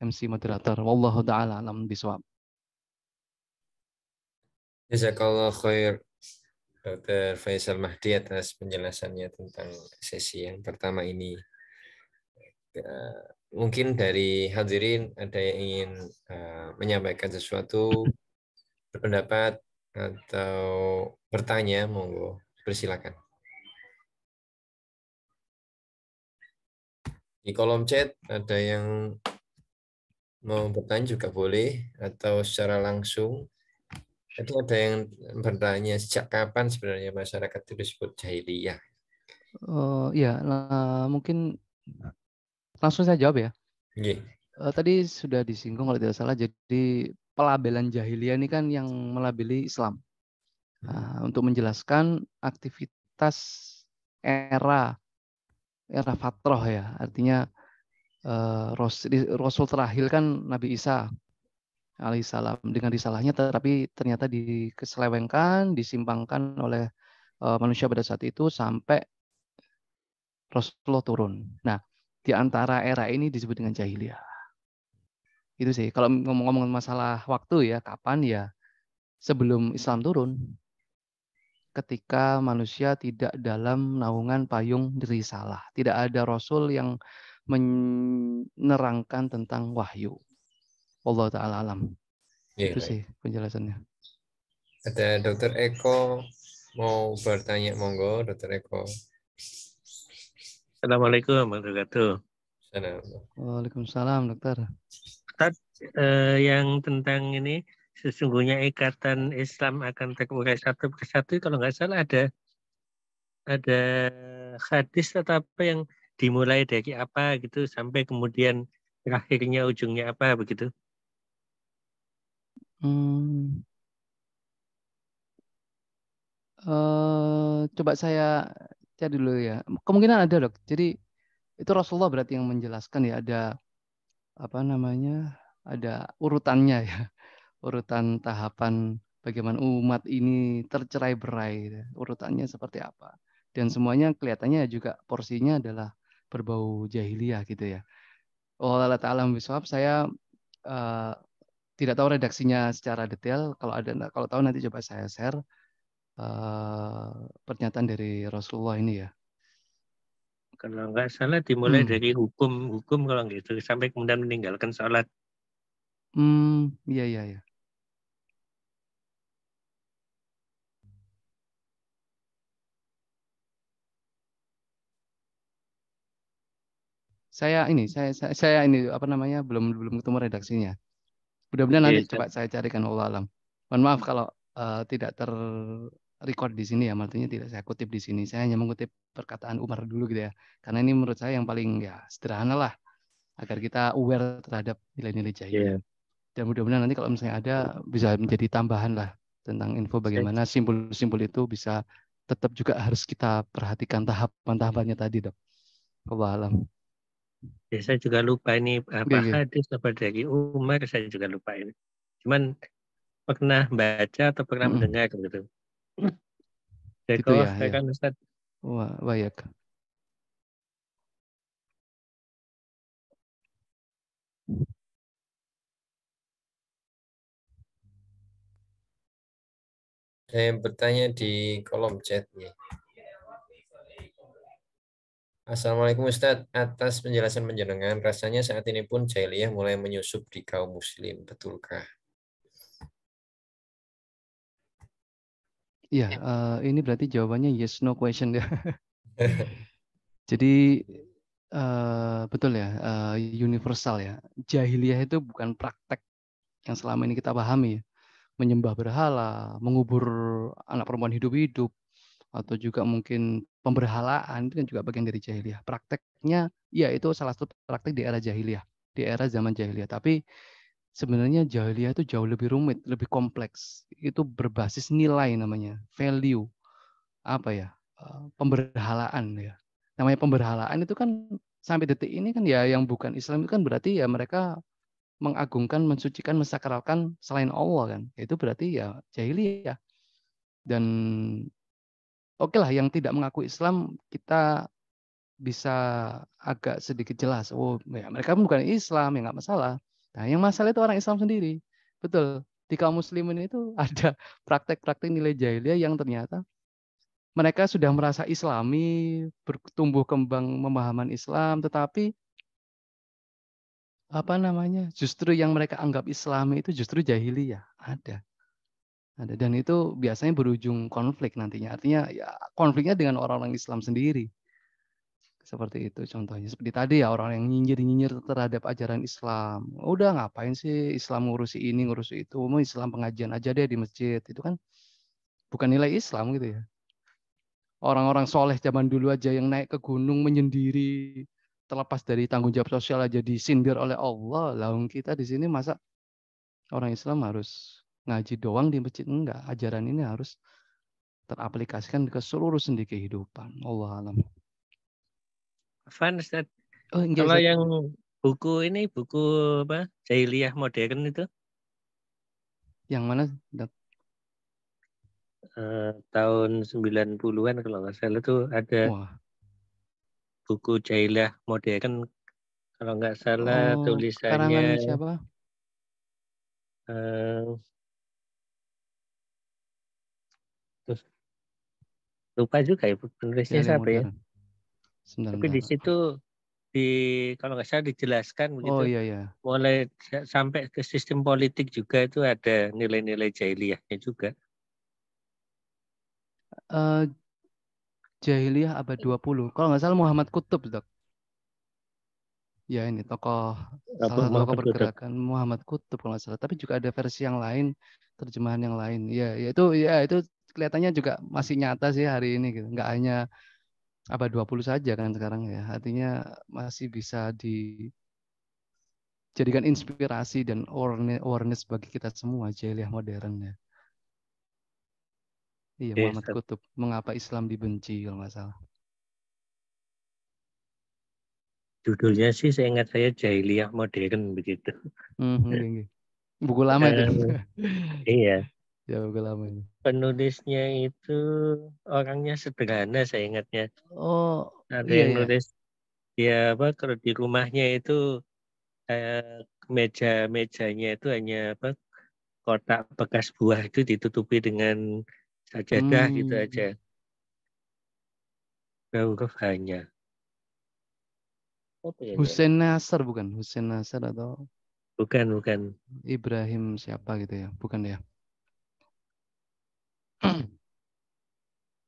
MC moderator. Wallahu ta'ala alam bisawab. Jazakallah khair Dr. Faisal Mahdi atas penjelasannya tentang sesi yang pertama ini. Mungkin dari hadirin ada yang ingin menyampaikan sesuatu, berpendapat atau bertanya, monggo persilakan. Di kolom chat ada yang mau bertanya juga boleh, atau secara langsung. Itu ada yang bertanya sejak kapan sebenarnya masyarakat itu disebut jahiliyah? Ya, mungkin langsung saya jawab ya. Okay. Tadi sudah disinggung kalau tidak salah. Jadi pelabelan jahiliyah ini kan yang melabeli Islam. Untuk menjelaskan aktivitas era fatroh ya. Artinya Rasul terakhir kan Nabi Isa alaihissalam dengan risalahnya, tapi ternyata dikeselewengkan, disimpangkan oleh manusia pada saat itu sampai Rasulullah turun. Nah, di antara era ini disebut dengan jahiliyah. Itu sih. Kalau ngomong-ngomong masalah waktu ya, kapan ya? Sebelum Islam turun. Ketika manusia tidak dalam naungan payung risalah. Tidak ada Rasul yang menerangkan tentang wahyu. Wallahu ta'ala alam. Itu sih penjelasannya. Ada Dr. Eko mau bertanya, monggo Dr. Eko. Assalamualaikum warahmatullahi wabarakatuh. Waalaikumsalam, dokter. Ustaz, yang tentang ini sesungguhnya ikatan Islam akan terurai satu persatu, kalau nggak salah ada hadis atau apa yang dimulai dari apa gitu sampai kemudian terakhirnya ujungnya apa begitu? Coba saya cari dulu ya. Kemungkinan ada, dok. Jadi itu Rasulullah berarti yang menjelaskan ya, ada apa namanya, ada urutannya ya, urutan tahapan bagaimana umat ini tercerai-berai, urutannya seperti apa. Dan semuanya kelihatannya juga porsinya adalah berbau jahiliyah gitu ya. Allah Ta'ala bisawab, saya tidak tahu redaksinya secara detail. Kalau tahu nanti coba saya share pernyataan dari Rasulullah ini ya. Kalau nggak salah dimulai dari hukum kalau gitu sampai kemudian meninggalkan sholat. Iya. Saya ini apa namanya belum ketemu redaksinya. Mudah-mudahan nanti coba saya carikan, Allah alam. Mohon maaf kalau tidak terrecord di sini ya, artinya tidak saya kutip di sini. Saya hanya mengutip perkataan Umar dulu gitu ya. Karena ini menurut saya yang paling ya sederhana lah, agar kita aware terhadap nilai-nilai jahiliyah. Dan mudah-mudahan nanti kalau misalnya ada bisa menjadi tambahan lah tentang info bagaimana simpul-simpul itu bisa tetap juga harus kita perhatikan tahapan-tahapannya tadi, dok. Allah alam. Ya, saya juga lupa ini apa Nggih. hadis apa dari Umar, saya juga lupa ini. Cuman pernah baca atau pernah Mm-mm. mendengar gitu. Gitu Jazakallah ya, ya. khairan Ustaz. Wah, baik. Saya bertanya di kolom chat nih. Assalamualaikum Ustadz, atas penjelasan penjenengan, rasanya saat ini pun jahiliyah mulai menyusup di kaum muslim, betulkah? Iya, ini berarti jawabannya yes no question ya. Jadi betul ya, universal ya. Jahiliyah itu bukan praktek yang selama ini kita pahami ya. Menyembah berhala, mengubur anak perempuan hidup-hidup, atau juga mungkin pemberhalaan, itu kan juga bagian dari jahiliyah. Prakteknya, ya itu salah satu praktek di era jahiliyah, di era zaman jahiliyah. Tapi sebenarnya jahiliyah itu jauh lebih rumit, lebih kompleks. Itu berbasis nilai namanya, value, apa ya, pemberhalaan ya. Namanya pemberhalaan itu kan sampai detik ini kan ya yang bukan Islam itu kan berarti ya mereka mengagungkan, mensucikan, mensakralkan selain Allah kan. Itu berarti ya jahiliyah. Dan oke lah yang tidak mengaku Islam kita bisa agak sedikit jelas. Oh, ya mereka bukan Islam, ya nggak masalah. Nah, yang masalah itu orang Islam sendiri. Betul. Di kaum muslimin itu ada praktek-praktek nilai jahiliyah yang ternyata mereka sudah merasa Islami, bertumbuh kembang pemahaman Islam, tetapi apa namanya? Justru yang mereka anggap Islami itu justru jahiliyah. Ada. Ada. Dan itu biasanya berujung konflik nantinya. Artinya ya konfliknya dengan orang-orang Islam sendiri. Seperti itu contohnya. Seperti tadi ya orang yang nyinyir-nyinyir terhadap ajaran Islam. Udah ngapain sih Islam ngurusi ini, ngurusi itu. Mau Islam pengajian aja deh di masjid. Itu kan bukan nilai Islam gitu ya. Orang-orang soleh zaman dulu aja yang naik ke gunung menyendiri. Terlepas dari tanggung jawab sosial aja disindir oleh Allah. Lalu kita di sini masa orang Islam harus ngaji doang di masjid? Enggak. Ajaran ini harus teraplikasikan ke seluruh sendi kehidupan. Allah alam. Afan Ustaz. Oh, enggak, Kalau Zat. yang buku ini, buku apa? Jahiliyah modern itu Yang mana? tahun 90-an kalau nggak salah tuh ada Wah. buku Jahiliyah modern. Kalau nggak salah Oh, karangan tulisannya siapa? eh, terus lupa juga ya penulisnya Jahiliyah siapa ya. modern. Tapi di Sebentar. situ kalau nggak salah dijelaskan begitu Oh iya ya. mulai sampai ke sistem politik juga itu ada nilai-nilai jahiliyahnya juga. Eh, Jahiliyah abad 20. Kalau nggak salah Muhammad Kutub, Dok. Ya ini tokoh Apa salah satu tokoh Muhammad Kutub? pergerakan Muhammad Kutub kalau nggak salah. Tapi juga ada versi yang lain, terjemahan yang lain. Ya itu kelihatannya juga masih nyata sih hari ini gitu. Nggak hanya abad 20 saja kan sekarang ya. Artinya masih bisa dijadikan inspirasi dan awareness bagi kita semua jahiliyah modern ya. Iya, Yes. Muhammad Kutub. Mengapa Islam dibenci kalau nggak salah. Judulnya sih saya ingat saya Jahiliyah Modern begitu. Oke. Buku lama itu. Iya. Ya, buku lama itu. Penulisnya itu orangnya sederhana saya ingatnya. Oh, Ada iya yang ya. nulis ya apa kalau di rumahnya itu meja-mejanya itu hanya apa kotak bekas buah itu ditutupi dengan sajadah gitu aja. Hmm. Huruf hanya. Apa ya dia? Hussein Nasr bukan? Hussein Nasr atau Bukan, bukan. Ibrahim siapa gitu ya? Bukan ya?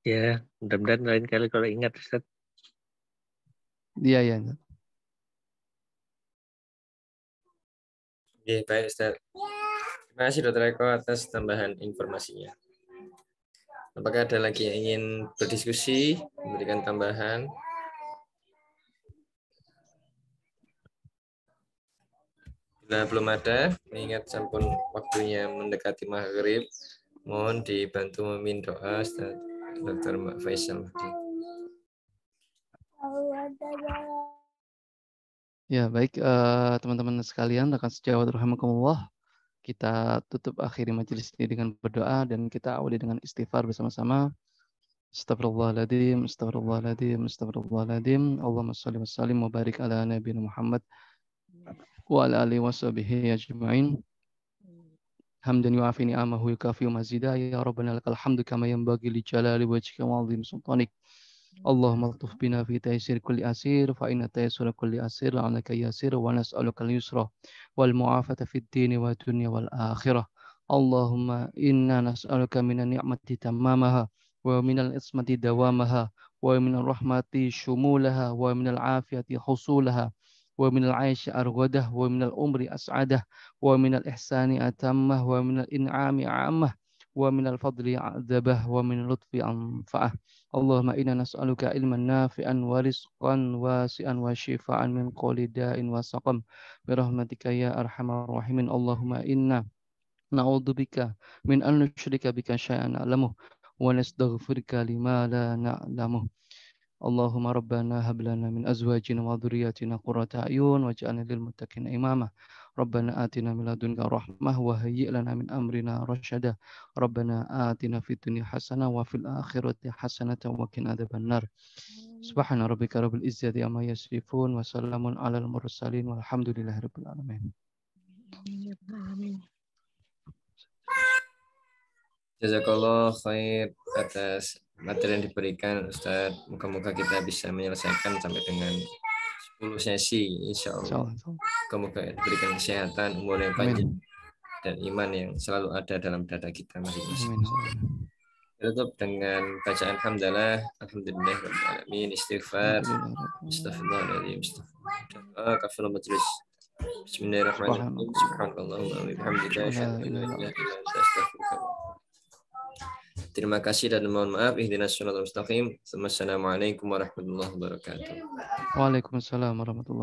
Ya, mudah-mudahan lain kali kalau ingat Ustaz. Iya ya. Oke, baik Ustaz. Terima kasih Dr. Eko atas tambahan informasinya. Apakah ada lagi yang ingin berdiskusi, memberikan tambahan? Bila belum ada, mengingat sampun waktunya mendekati maghrib, mohon dibantu memimpin doa Ustaz Dr. Faisal. Ya, baik teman-teman sekalian, rekan sejawat rahimakumullah. Kita tutup akhiri majelis ini dengan berdoa dan kita awali dengan istighfar bersama-sama. Astagfirullahaladzim, astagfirullahaladzim, astagfirullahaladzim. Allahumma shalli wa sallim wa barik ala nabiyina Muhammad wa ala alihi wa sahbihi ajma'in. Hamdan yu'afi ni'amahu yukafi mazida ya rabbana lakal hamdu kama yanbaghi li jalali wajhika wa 'azimi sultanik. Allahumma altuf bina fi taysir kulli asir fa inna taysira kulli asir la'anaka yasir wa nas'aluka al-yusra wal mu'afata fid dini wa dunya wal akhirah. Allahumma inna nas'aluka minan ni'mati tamamaha wa minal ismati dawamaha wa minal rahmati shumulaha wa minal afiyati husulaha wa minal aishi arwadah wa minal umri as'adah wa minal ihsani atammah wa minal in'ami a'ammah wa minal fadli a'dzabah wa minal lutfi anfa'ah. Allahumma inna nas'aluka ilman nafi'an wa rizqan wasi'an wa shifaan min kulli da'in wa saqam bi rahmatika ya arhamar rahimin. Allahumma inna na'udzubika min an nusyrika bika syai'an na'lamuh wa nastaghfiruka lima la na'lamuh. Allahumma rabbana hab lana min azwajina wa dhurriyyatina qurrata a'yun waj'alna lil muttaqina imama. Rabbana atina min ladunka rahmah wa hayyi' lana min amrina rasyada. Rabbana atina fid dunya hasanah wa fil akhirati hasanah wa qina adzabannar. Subhana rabbika rabbil izzati amma yasifun wa salamun alal mursalin walhamdulillahi rabbil alamin. Jazakallah khair atas materi yang diberikan Ustadz. Moga-moga kita bisa menyelesaikan sampai dengan 10 sesi insya Allah. Moga-moga diberikan kesehatan, umur yang panjang, dan iman yang selalu ada dalam dada kita masing-masing. Tutup dengan bacaan hamdalah, alhamdulillahirabbil alamin, istighfar, astagfirullahaladzim, kafirul majlis. Bismillahirrahmanirrahim. Subhanallahumma wa bihamdika asyhadu an la ilaha illa anta astaghfiruka. Terima kasih dan mohon maaf. Ihdinas shiratal mustaqim. Assalamualaikum warahmatullahi wabarakatuh. Waalaikumsalam warahmatullahi wabarakatuh.